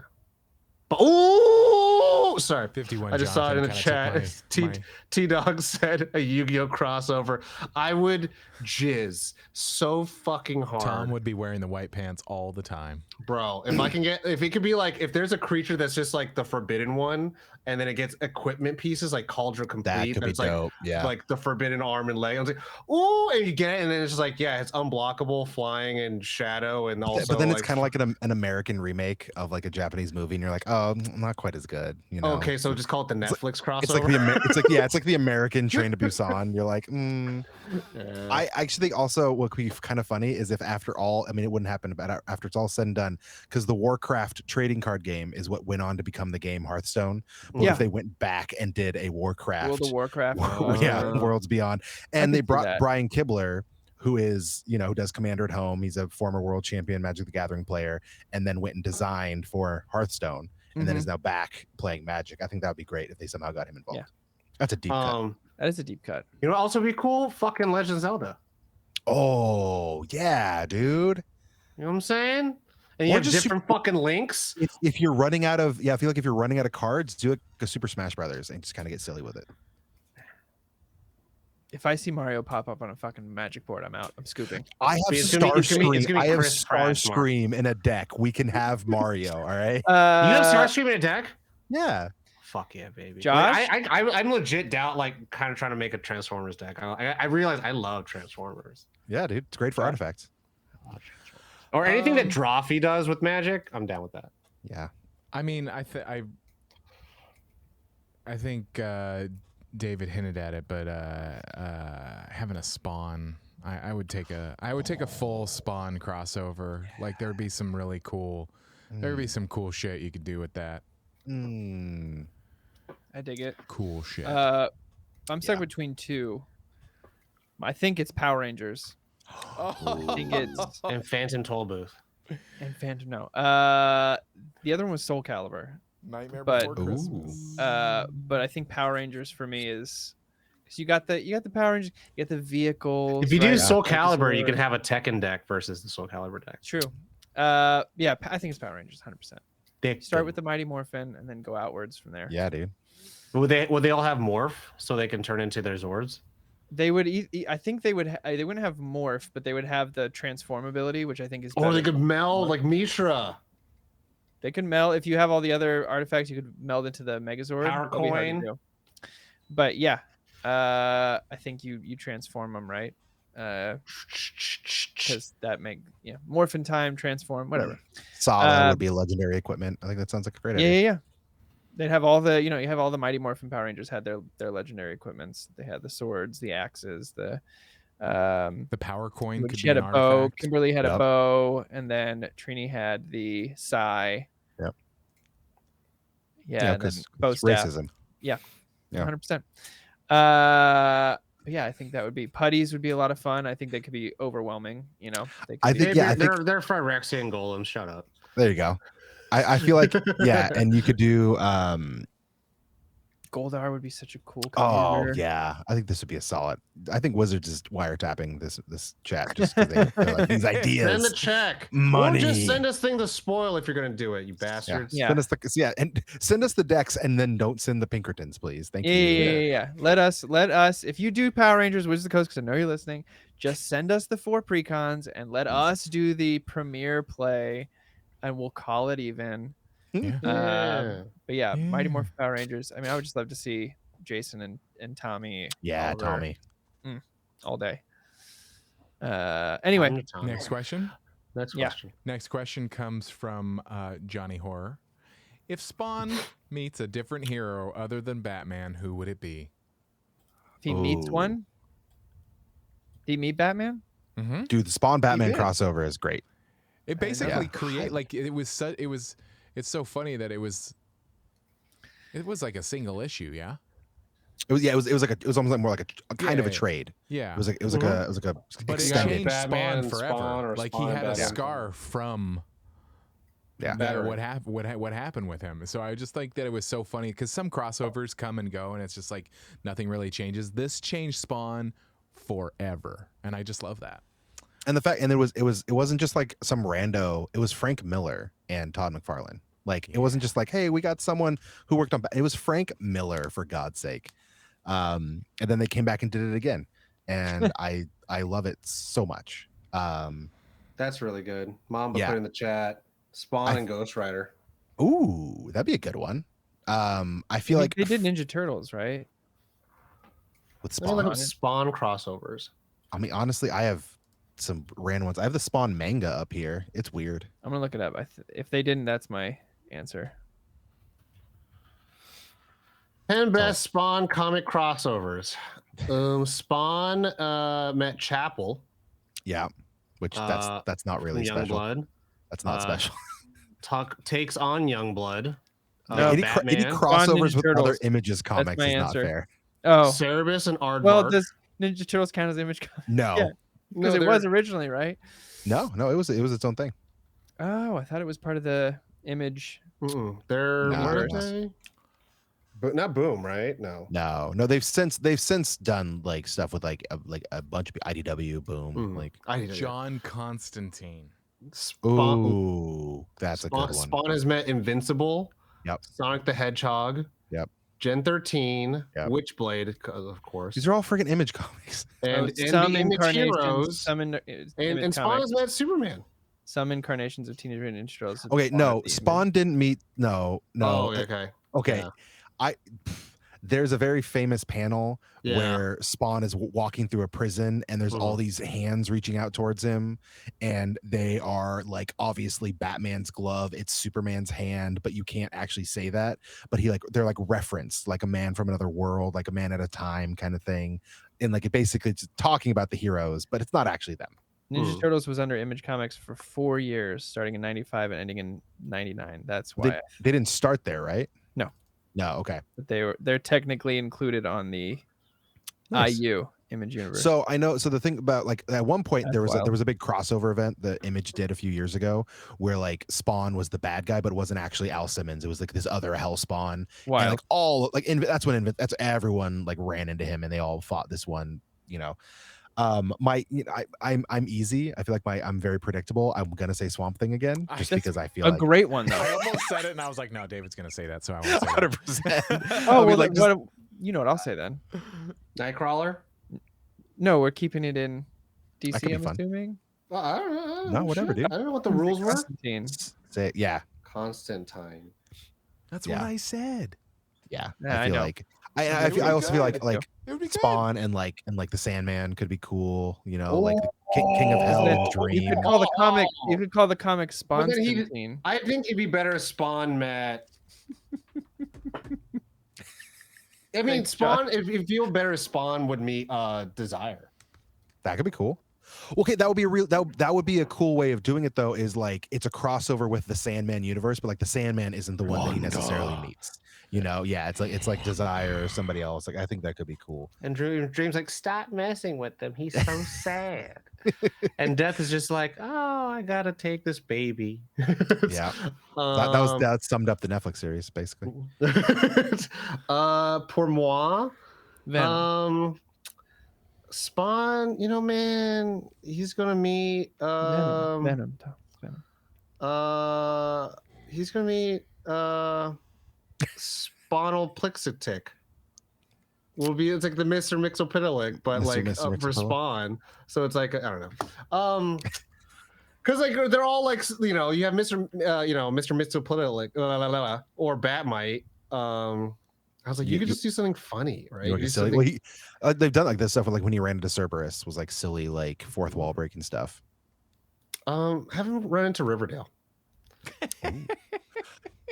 But oh, sorry, 51. I just saw it in the chat. T-Dog said a Yu-Gi-Oh crossover. I would jizz so fucking hard. Tom would be wearing the white pants all the time. Bro, if it could be like, if there's a creature that's just like the forbidden one, and then it gets equipment pieces like Cauldron Complete, That could be dope. like the forbidden arm and leg. I was like, oh, and you get it, and then it's just like, it's unblockable, flying and shadow, and also. But then like, it's kind of like an American remake of like a Japanese movie, and you're like, oh, not quite as good. Okay, so just call it the Netflix crossover. It's like the American Train to Busan. You're like, I actually think also what could be kind of funny is if after all, I mean, it wouldn't happen, but after it's all said and done, because the Warcraft trading card game is what went on to become the game Hearthstone. But if they went back and did a Warcraft, World of Warcraft, Worlds Beyond, and they brought Brian Kibler, who is, who does Commander at Home. He's a former world champion Magic the Gathering player, and then went and designed for Hearthstone, and then is now back playing Magic. I think that would be great if they somehow got him involved. Yeah. That's a deep cut. That is a deep cut. You know, also be cool. Fucking Legend of Zelda. Oh yeah, dude. You know what I'm saying? And you have different fucking links. If you're running out of, I feel like if you're running out of cards, do a Super Smash Brothers and just kind of get silly with it. If I see Mario pop up on a fucking Magic board, I'm out. I'm scooping. I have It's gonna be- it's gonna be- it's Starscream. gonna be I have Chris Pratt's Mario. Starscream in a deck. We can have Mario. All right. You have Starscream in a deck? Yeah. Fuck yeah, baby. Josh? I'm legit doubt, like, kind of trying to make a Transformers deck. I realize I love Transformers. Yeah, dude. It's great for artifacts. Or anything that Drawfee does with Magic, I'm down with that. Yeah. I mean, I think David hinted at it, but having a Spawn, I would take a full Spawn crossover. Like there'd be some really cool, there'd be some cool shit you could do with that. I dig it. Cool shit. I'm stuck between two. I think it's Power Rangers. I think it's And Phantom Tollbooth. and Phantom. No. The other one was Soul Calibur. Nightmare but- Before Christmas. But I think Power Rangers for me is because you got the Power Rangers, you got the vehicles. If you do right? Soul Got the Calibur, you can sword. have a Tekken deck versus the Soul Calibur deck. True. Yeah, I think it's Power Rangers, 100%. Start with the Mighty Morphin and then go outwards from there. Yeah, dude. Would they all have morph so they can turn into their Zords? They would. I think they would. They wouldn't have morph, but they would have the transform ability, which I think is. Or they better. could meld like Mishra. They could meld if you have all the other artifacts. You could meld into the Megazord. Power That'd be hard to coin. do. But yeah, I think you transform them right, because that morphin time, transform, whatever. Solid would be legendary equipment. I think that sounds like a great Yeah, idea. yeah, yeah. They'd have all the, you have all the Mighty Morphin Power Rangers had their legendary equipments. They had the swords, the axes, the Power coin could she be had an a bow. artifact. Kimberly had a Yep. bow, and then Trini had the sai. Yep. Yeah, and then because bow staff. racism. Yeah. Yeah. 100%. Yeah, I think that would be putties would be a lot of fun. I think they could be overwhelming. They could I be- think- yeah, I they're Phyrexian golems. Shut up. There you go. I feel like yeah, and you could do Goldar would be such a cool. oh commander. yeah, I think this would be a solid. I think Wizards is wiretapping this chat just because they're like these Send ideas. the check. Money. Or just send us thing to spoil if you're gonna do it, you bastards. Yeah. Send us and send us the decks and then don't send the Pinkertons, please. Thank Yeah, you. yeah. Let us. If you do Power Rangers, Wizards of the Coast, because I know you're listening, just send us the 4 precons and let us do the premiere play, and we'll call it even. Yeah. But yeah, Mighty Yeah. Morphin Power Rangers. I mean, I would just love to see Jason and Tommy. Yeah, all over Tommy. all day. Anyway, Next question. Next Yeah. question. Next question comes from Johnny Horror. If Spawn meets a different hero other than Batman, who would it be? if he meets Ooh. one, did he meet Batman? Mm-hmm. Dude, the Spawn Batman did. crossover is great. It I didn't know basically that. like it's so funny that it was like a single issue, yeah. It was almost like more like a kind of a Yeah. trade. Yeah. It was like a but it extended. changed Batman, Spawn forever. Spawn, or Like Spawn he had a Batman. scar from Yeah. that, what happened with him. So I just think that it was so funny because some crossovers come and go and it's just like nothing really changes. This changed Spawn forever, and I just love that. And the fact, and it wasn't just like some rando. It was Frank Miller and Todd McFarlane. Like it wasn't just like, hey, we got someone who worked on. It was Frank Miller, for God's sake. And then they came back and did it again, and I love it so much. That's really good. Mamba Yeah. put in the chat. Spawn and Ghost Rider. Ooh, that'd be a good one. I feel like they did Ninja Turtles, right? with Let me look Spawn. up Spawn crossovers. I mean, honestly, I have some random ones. I have the Spawn manga up here. It's weird. I'm gonna look it up. If they didn't, that's my answer. 10 best Spawn comic crossovers. Spawn met Chapel. Yeah, which that's not really from special. Youngblood. That's not special. Takes on Youngblood. No, any Batman. crossovers Ninja with other Turtles. Images comics my is not answer. fair. Oh, Cerebus and Aardvark. well, does Ninja Turtles count as image? No, Yeah. Because it they're- was originally, right? no, it was its own thing. Oh, I thought it was part of the image. They're No, what are it was. they? But not Boom, right? No. No, they've since done like stuff with like a bunch of IDW, Boom, like I did John Constantine. Spawn. ooh, that's a good one. Spawn has met Invincible. Yep. Sonic the Hedgehog. Yep. Gen 13, Yep. Witchblade, of course. These are all freaking Image comics. And some the Image incarnations, Heroes. some And Spawn is Mad Superman. some incarnations of Teenage Mutant Ninja Turtles. Okay, no, Spawn didn't meet. No. Oh, okay. Okay, Yeah. There's a very famous panel Yeah. where Spawn is walking through a prison and there's all these hands reaching out towards him, and they are like obviously Batman's glove, it's Superman's hand, but you can't actually say that. But they're like referenced, like a man from another world, like a man at a time kind of thing. And like it basically it's talking about the heroes, but it's not actually them. Ninja Turtles was under Image Comics for 4 years, starting in 95 and ending in 99. That's why They didn't start there, right? No, okay. but they're technically included on the Nice. IU Image universe. So I know. So the thing about like at one point That's there wild. was a big crossover event that Image did a few years ago where like Spawn was the bad guy, but it wasn't actually Al Simmons. It was like this other Hell Spawn. Wild. And like all like that's everyone like ran into him and they all fought this one. I'm easy. I feel like I'm very predictable. I'm gonna say Swamp Thing again just That's because I feel a like great one though. I almost said it, and I was like, no, David's gonna say that, so I won't say 100%. Oh, well, like you know what I'll say then? Nightcrawler? No, we're keeping it in That could DC. be I'm fun. assuming. Well, I don't know. No, whatever, dude. I don't know what the rules were. Constantine. say yeah. Constantine. That's Yeah. what I said. Yeah. Yeah, I I feel know. like It would I be also feel good. like It would be good. Spawn and like the Sandman could be cool, like the King of Hell and Dream. You could call the comic. You could call the comic Well, then he- Sponstantine. I think it'd be better if Spawn met. I mean, Thanks, Josh. Spawn. If you feel better, Spawn would meet Desire. That could be cool. Okay, that would be a real that would be a cool way of doing it though, is like it's a crossover with the Sandman universe, but like the Sandman isn't the one that he necessarily meets. Yeah, it's like Desire or somebody else. Like I think that could be cool. And Dream's like, stop messing with him. He's so sad. And Death is just like, oh, I gotta take this baby. Yeah. That summed up the Netflix series basically. Pour moi. Venom. Spawn, man, he's gonna meet Venom. he's gonna meet Spawnal Plixatic. It's like the Mr. Mixopiddleic, but Mr. for Mixopiddle. Spawn. So it's like I don't know. Because like they're all like you have Mr. Mr. Mixopiddleic or Batmite. I was like, you could just do something funny, right? You know, silly. Well, they've done like this stuff with, like when he ran into Cerberus was like silly, like fourth wall breaking stuff. Haven't run into Riverdale.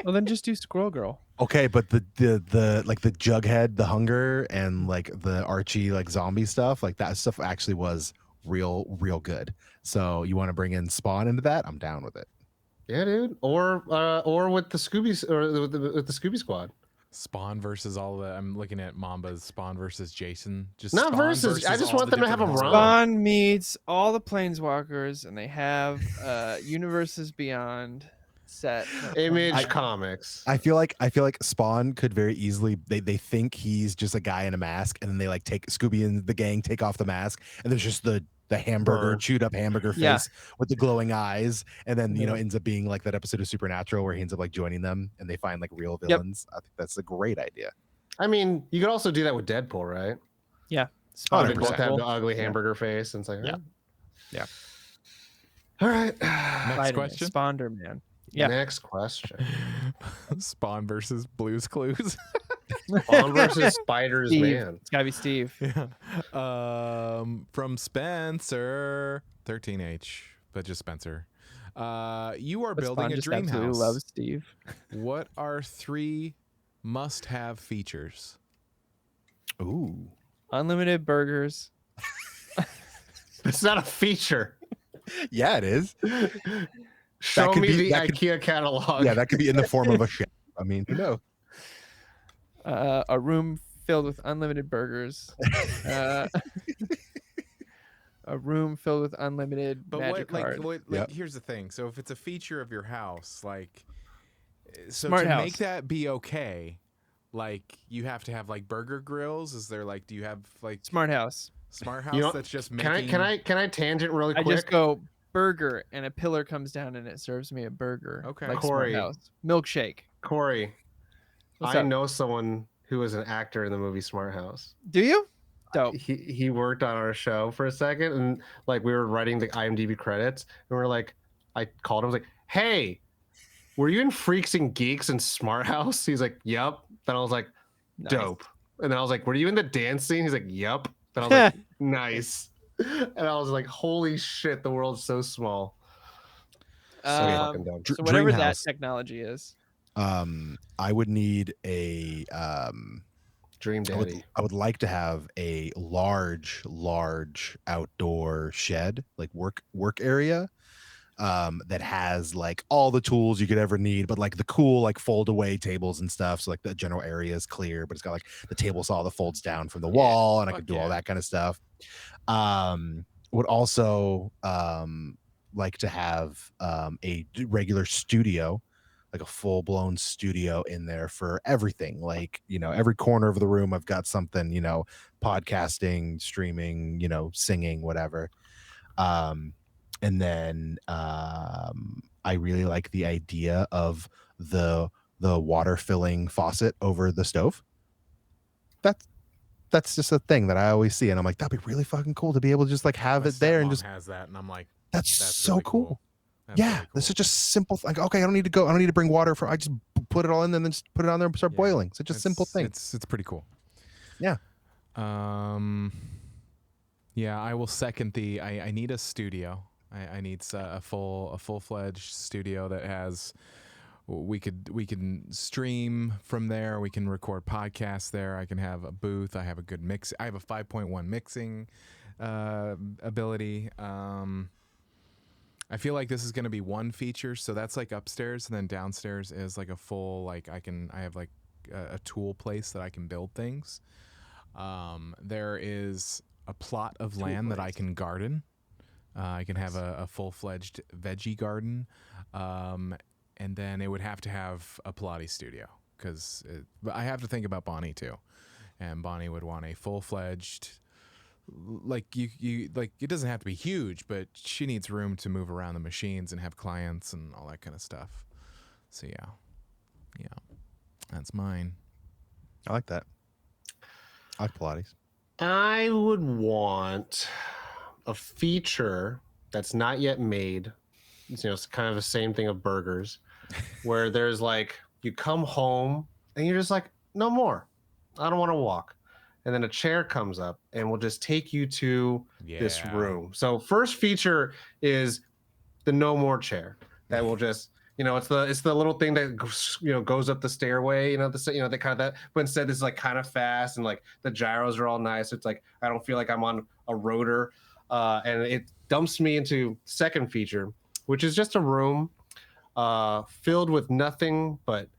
Well, then just do Squirrel Girl. Okay, but the like the Jughead, the Hunger, and like the Archie like zombie stuff, like that stuff actually was real good. So you want to bring in Spawn into that? I'm down with it. Yeah, dude. Or with the Scooby or with the Scooby Squad. Spawn versus I'm looking at Mamba's Spawn versus Jason. Just Not Spawn versus. I just all want the them to have a different run. Spawn meets all the Planeswalkers, and they have Universes Beyond set. Image Comics. I feel like Spawn could very easily they think he's just a guy in a mask, and then they like take Scooby and the gang take off the mask, and there's just the hamburger, chewed up hamburger face Yeah. with the glowing eyes, and then ends up being like that episode of Supernatural where he ends up like joining them and they find like real villains. I think that's a great idea. I mean, you could also do that with Deadpool, right? Yeah. They Spawn. both have the 100%. ugly hamburger face, and it's like, Yeah. Yeah. All right. Next Spider-Man, question. Sponder Man. Yeah. Next question. Spawn versus Blue's Clues. Spawn versus Spider's Steve. Man. It's gotta be Steve. Yeah. From Spencer 13H, but just Spencer. You are But building Spawn a just dream absolutely house. loves Steve. What are 3 must-have features? Ooh. Unlimited burgers. It's not a feature. Yeah, it is. Show could me be- the that could- IKEA catalog. Yeah, that could be in the form of a chef. I mean, who knows? A room filled with unlimited burgers. A room filled with unlimited But magic cards. Yep. here's the thing. So if it's a feature of your house, like, so Smart to house. make that be okay, like you have to have like burger grills. Is there like, do you have like Smart house. smart house You know, that's just Can making? I tangent really I quick? just go burger, and a pillar comes down and it serves me a burger. Okay. Like Corey. Smart house. Milkshake. Corey, What's I up? know someone who was an actor in the movie Smart House. Do you? Dope. He worked on our show for a second, and like we were writing the IMDb credits, and we are like, I called him, I was like, "Hey, were you in Freaks and Geeks and Smart House?" He's like, "Yep." Then I was like, Nice. "Dope." And then I was like, "Were you in the dance scene?" He's like, "Yep." Then I was like, "Nice." And I was like, "Holy shit, the world's so small." So fucking dumb. So whatever that Dreamhouse. technology is. I would need a Dream Daddy. I would like to have a large outdoor shed, like work area, that has like all the tools you could ever need, but like the cool like fold away tables and stuff. So like the general area is clear, but it's got like the table saw that folds down from the wall, and I could do all that kind of stuff. Would also like to have a regular studio, like a full-blown studio in there for everything. Like, you know, every corner of the room I've got something, you know, podcasting, streaming, you know, singing, whatever. And then I really like the idea of the water filling faucet over the stove. That's just a thing that I always see, and I'm like, that'd be really fucking cool to be able to just like have it there and just has that, and I'm like, that's so really cool. That's Yeah, really cool. this is just simple. Like, okay, I don't need to bring water for. I just put it all in, and then just put it on there and start boiling. Such a simple thing. It's pretty cool. Yeah. Yeah, I will second the. I need a studio. I need a full-fledged studio that has. We can stream from there. We can record podcasts there. I can have a booth. I have a good mix. I have a 5.1 mixing ability. I feel like this is going to be one feature, so that's like upstairs, and then downstairs is like a full like I have like a tool place that I can build things. There is a plot of land that I can garden. I can have a full-fledged veggie garden, and then it would have to have a Pilates studio, because I have to think about Bonnie too, and Bonnie would want a full-fledged. Like you like it doesn't have to be huge, but she needs room to move around the machines and have clients and all that kind of stuff. So yeah, that's mine. I like that. I like Pilates. I would want a feature that's not yet made. You know, it's kind of the same thing of burgers, where there's like you come home and you're just like, no more. I don't want to walk. And then a chair comes up and will just take you to this room. So first feature is the no more chair that will just, you know, it's the little thing that, you know, goes up the stairway, the kind of that, but instead it's like kind of fast, and like the gyros are all nice. It's like I don't feel like I'm on a rotor, and it dumps me into second feature, which is just a room filled with nothing but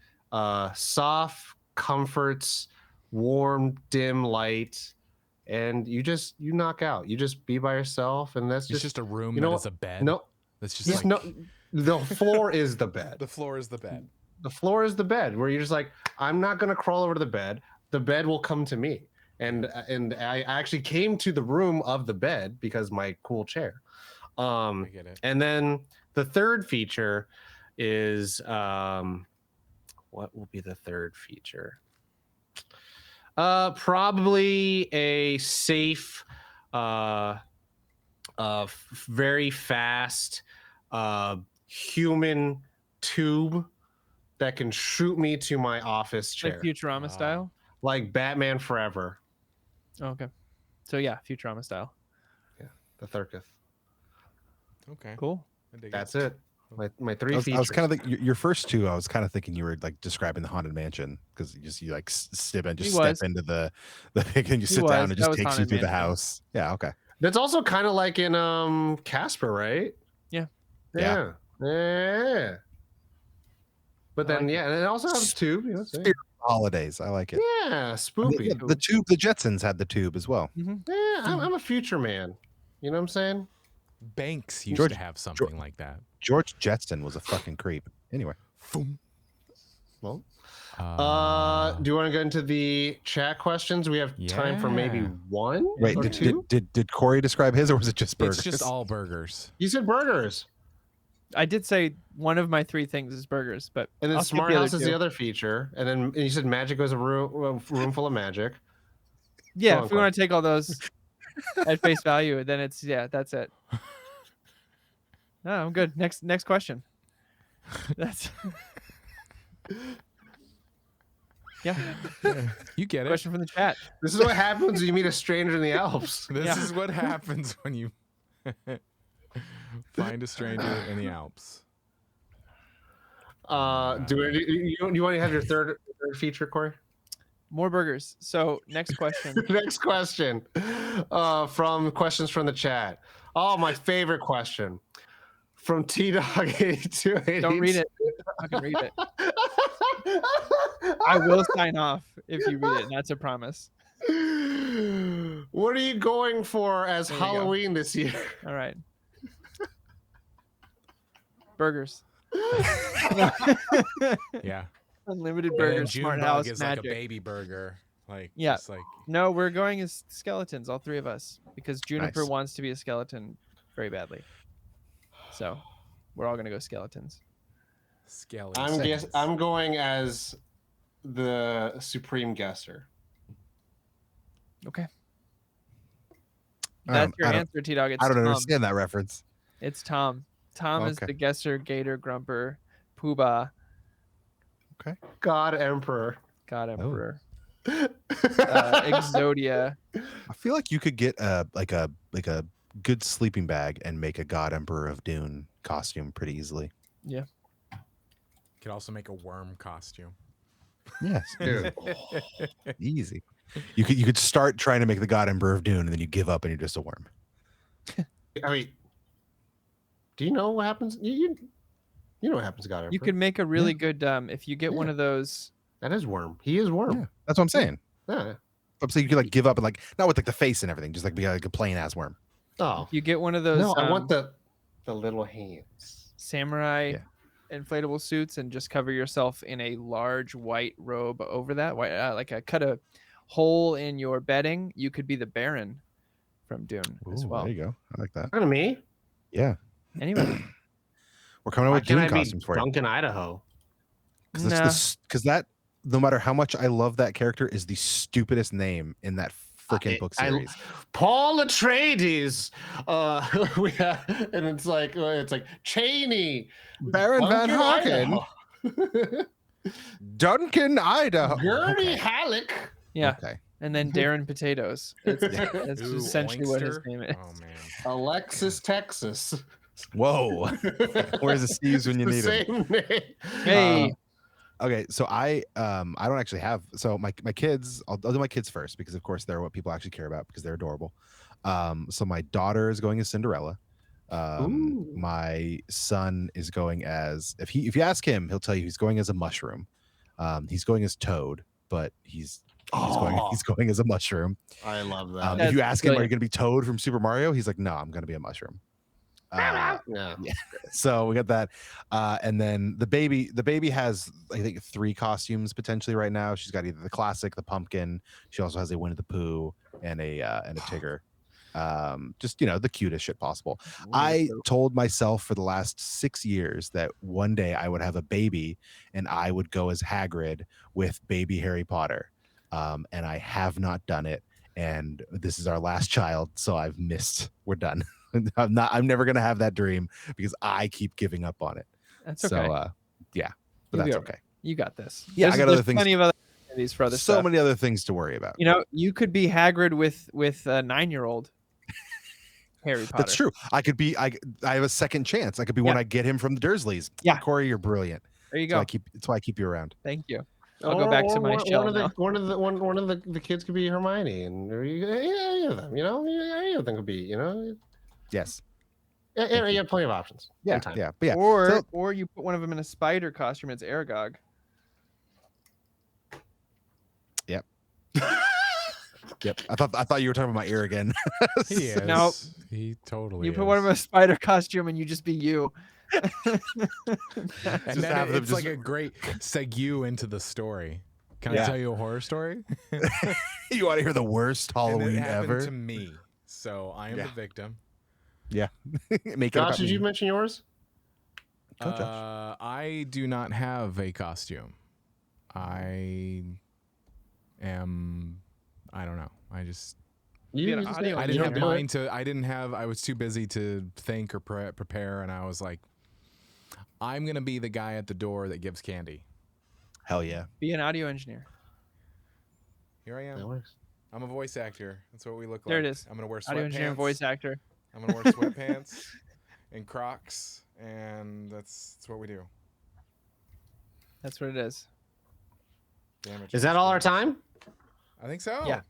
soft comforts, warm dim light, and you knock out. You just be by yourself, and that's It's just a room you know that what? is a bed. No, that's just yes, like no. The floor is the bed. the floor is the bed. The floor is the bed, where you're just like, I'm not gonna crawl over to the bed. The bed will come to me. And I actually came to the room of the bed because my cool chair. I get it. And then the third feature is what will be the third feature? Probably a safe, very fast, human tube that can shoot me to my office chair, Like Futurama style. like Batman Forever. Oh, okay. So yeah, Futurama style. Yeah, the Thurketh. Okay, Cool. That's it. My three features. I was kind of your first two. I was kind of thinking you were like describing the haunted mansion, because you like step into the thing and you sit down and it just takes you through the house. Yeah. Okay. That's also kind of like in Casper, right? Yeah. Yeah. But then like and it also has a tube. You know, Spirit holidays. I like it. yeah, spoopy. The tube. The Jetsons had the tube as well. Mm-hmm. Yeah, I'm a future man. You know what I'm saying? Banks used George- to have something like that. George Jetson was a fucking creep. Anyway. Well, do you want to go into the chat questions? We have time for maybe Yeah. one Wait, or two. did Corey describe his, or was it just burgers? It's just all burgers. You said burgers. I did say one of my 3 things is burgers, but And then I'll skip Smart the other House is 2. the other feature. And then you said magic was a room full of magic. Yeah, Go on, if we want to take all those at face value, then it's that's it. No, I'm good. Next question. That's yeah. You get it. Question from the chat. This is what happens when you meet a stranger in the Alps. This Yeah. is what happens when you find a stranger in the Alps. Do you want to have your third feature, Corey? More burgers. So next question. Next question from questions from the chat. Oh, my favorite question from T-Dog82. Don't read it. I can read it. I will sign off if you read it. And that's a promise. What are you going for as There you go. Halloween this year? All right. Burgers. Yeah. Unlimited And then burgers. June Smart bug house is magic. like a baby burger. Like Yeah. just like No, we're going as skeletons, all 3 of us, because Juniper Nice. wants to be a skeleton very badly. So we're all gonna go skeletons. skeleton. I'm going as the supreme guesser. Okay. That's your I don't- answer, T-Dog. It's I don't Tom. understand that reference. It's Tom. Tom is Okay. the guesser, Gator, Grumper, Poobah, God Emperor. God Oh. Emperor, Exodia. I feel like you could get a good sleeping bag and make a God Emperor of Dune costume pretty easily. Could also make a worm costume. Yes, Dude. easy. You could start trying to make the God Emperor of Dune, and then you give up and you're just a worm. I mean, do you know what happens? You know what happens to God Emperor. You could make a really good if you get one Yeah. of those. That is worm. He is worm. Yeah, that's what I'm saying. Yeah. I'm saying you could like give up and like not with like the face and everything, just like be like a plain ass worm. Oh. You get one of those. No, I want the little hands. samurai inflatable suits and just cover yourself in a large white robe over that. White, cut a hole in your bedding. You could be the Baron from Dune as Ooh, well. there you go. I like that. Look at me. Yeah, Anyway, we're coming up Why with can't Dune I be costumes for you. Duncan, Idaho? Because that, no matter how much I love that character, is the stupidest name in that freaking book series. Paul Atreides. We have, and it's like Cheney, Baron Van Duncan, Haken, Idaho. Duncan, Idaho. Gertie Okay. Halleck. yeah, Okay. and then Darren Potatoes. That's Ooh, essentially what his Oinkster? name is. Oh man. Alexis, Texas. Whoa. Where's the Steve's when you The need him? same name. Hey, Okay, so I don't actually have, so my kids, I'll do my kids first because of course they're what people actually care about because they're adorable. So my daughter is going as Cinderella. Ooh. My son is going as, if you ask him, he'll tell you he's going as a mushroom. He's going as Toad, but he's going as a mushroom. I love that. If you That's ask him, are you brilliant. going to be Toad from Super Mario? He's like, no, I'm going to be a mushroom. Yeah. So we got that, and then the baby has I think 3 costumes potentially right now. She's got either the classic, the pumpkin. She also has a Winnie the Pooh and a Tigger. Just the cutest shit possible. I told myself for the last 6 years that one day I would have a baby and I would go as Hagrid with baby Harry Potter, and I have not done it. And this is our last child, so I've missed. We're done. I'm never gonna have that dream because I keep giving up on it. that's okay. So but You'll that's be okay. You got this. Yeah, I got other there's things- Plenty of other opportunities for other So stuff. many other things to worry about. You could be Hagrid with a 9-year-old Harry Potter. That's true. I could be. I have a second chance. I could be when I get him from the Dursleys. Yeah. Corey, you're brilliant. There you That's why go. that's why I keep you around. Thank you. I'll go back to my shell now. One of the kids could be Hermione, and any of them, any of them could be, Yes. Yeah, you have plenty of options. Yeah. in time. Yeah. But yeah. Or so- you put one of them in a spider costume. It's Aragog. Yep. I thought you were talking about my ear again. He is. Nope. He totally You put one of them in a spider costume, and you just be you. and Just then have them it's like just- a great segue into the story. Can I Yeah. tell you a horror story? You want to hear the worst And Halloween it happened ever? to me. So I am Yeah. the victim. Make it Josh, about did me. you mention yours? Go, Josh. I do not have a costume. I don't know. I just Be an just- audio I You didn't don't have do mind to. I was too busy to think or prepare, and I was like, I'm gonna be the guy at the door that gives candy. Hell yeah. Be an audio engineer. Here I That am. works. I'm a voice actor. That's what we look There like. it is. I'm gonna wear Audio engineer, sweatpants. voice actor. I'm gonna wear sweatpants and Crocs, and that's what we do. That's what it is. Damage Is that all our control. time? I think so. Yeah.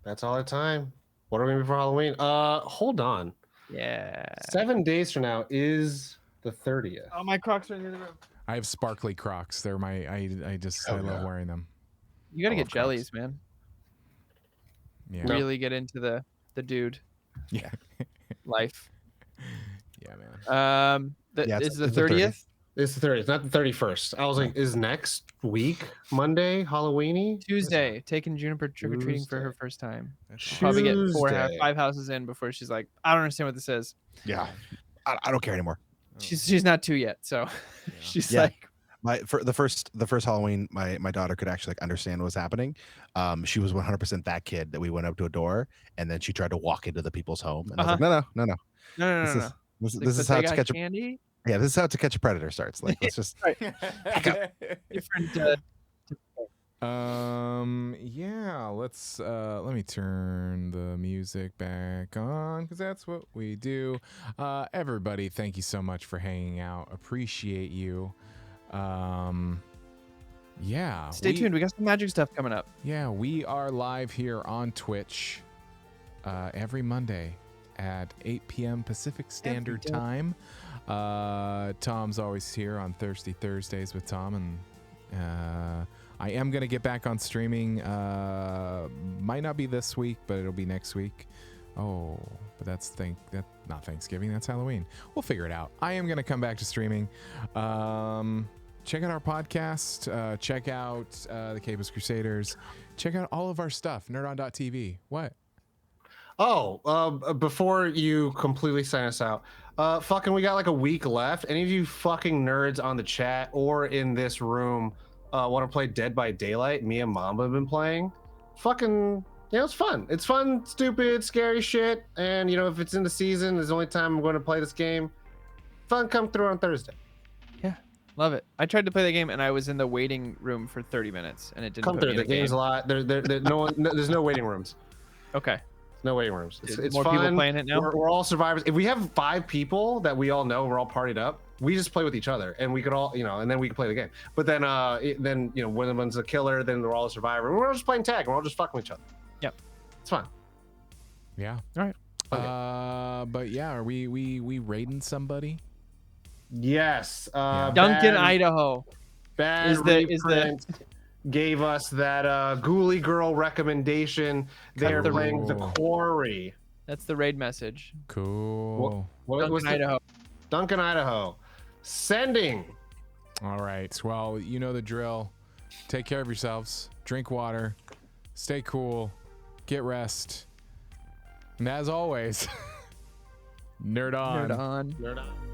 That's all our time. What are we before Halloween? Hold on. Yeah. 7 days from now is the 30th. Oh, my Crocs are in the other room. I have sparkly Crocs. They're my. I Oh, love yeah. wearing them. You gotta I get love Crocs. jellies, man. Yeah. No. Really get into the dude Yeah. life. Yeah, man. Yeah, Is the it's the 30th. 30th? It's the 30th, not the 31st. I was like, is next week Monday Halloweeny? Tuesday, taking Juniper trick or treating for her Tuesday. first time. That's She'll awesome. probably get Tuesday. 5 houses in before she's like, I don't understand what this is. Yeah. I don't care anymore. She's not 2 yet, so she's Yeah. like, For the first Halloween, my daughter could actually like understand what was happening. She was 100% that kid that we went up to a door and then she tried to walk into the people's home. And I was like, no. no. This Like, is but how they to got catch a candy. yeah. This is how to catch a predator starts. Like let's just Different. Yeah, let me turn the music back on because that's what we do. Everybody, thank you so much for hanging out. Appreciate you. Yeah. Stay tuned. We got some magic stuff coming up. Yeah, we are live here on Twitch every Monday at 8 p.m. Pacific Standard day. Time. Tom's always here on Thirsty Thursdays with Tom, and I am going to get back on streaming. Might not be this week, but it'll be next week. Oh, but that's not Thanksgiving. That's Halloween. We'll figure it out. I am going to come back to streaming. Check out our podcast. Check out the Capus Crusaders. Check out all of our stuff. Nerdon.tv. What? Before you completely sign us out, we got like a week left. Any of you fucking nerds on the chat or in this room want to play Dead by Daylight? Me and Mamba have been playing. It's fun. It's fun, stupid, scary shit. And if it's in the season, it's the only time I'm going to play this game. Fun, come through on Thursday. Love it. I tried to play the game and I was in the waiting room for 30 minutes and it didn't Come put through. me in The game's a lot. There's no waiting rooms. Okay. No waiting rooms. It's More fun. people playing it now? We're all survivors. If we have 5 people that we all know, we're all partied up. We just play with each other, and we could all, and then we can play the game. But then, one of them's a killer, then we're all a survivor. We're all just playing tag. We're all just fucking with each other. Yep. It's fun. Yeah. All right. Okay. But yeah, are we raiding somebody? Yes. Duncan, Idaho. Bad is the Reprint gave us that Ghoulie Girl recommendation. They're Cool. playing The Quarry. That's the raid message. Cool. What was Duncan, Idaho. Duncan, Idaho. Sending. All right. Well, you know the drill. Take care of yourselves. Drink water. Stay cool. Get rest. And as always, nerd on. Nerd on. Nerd on.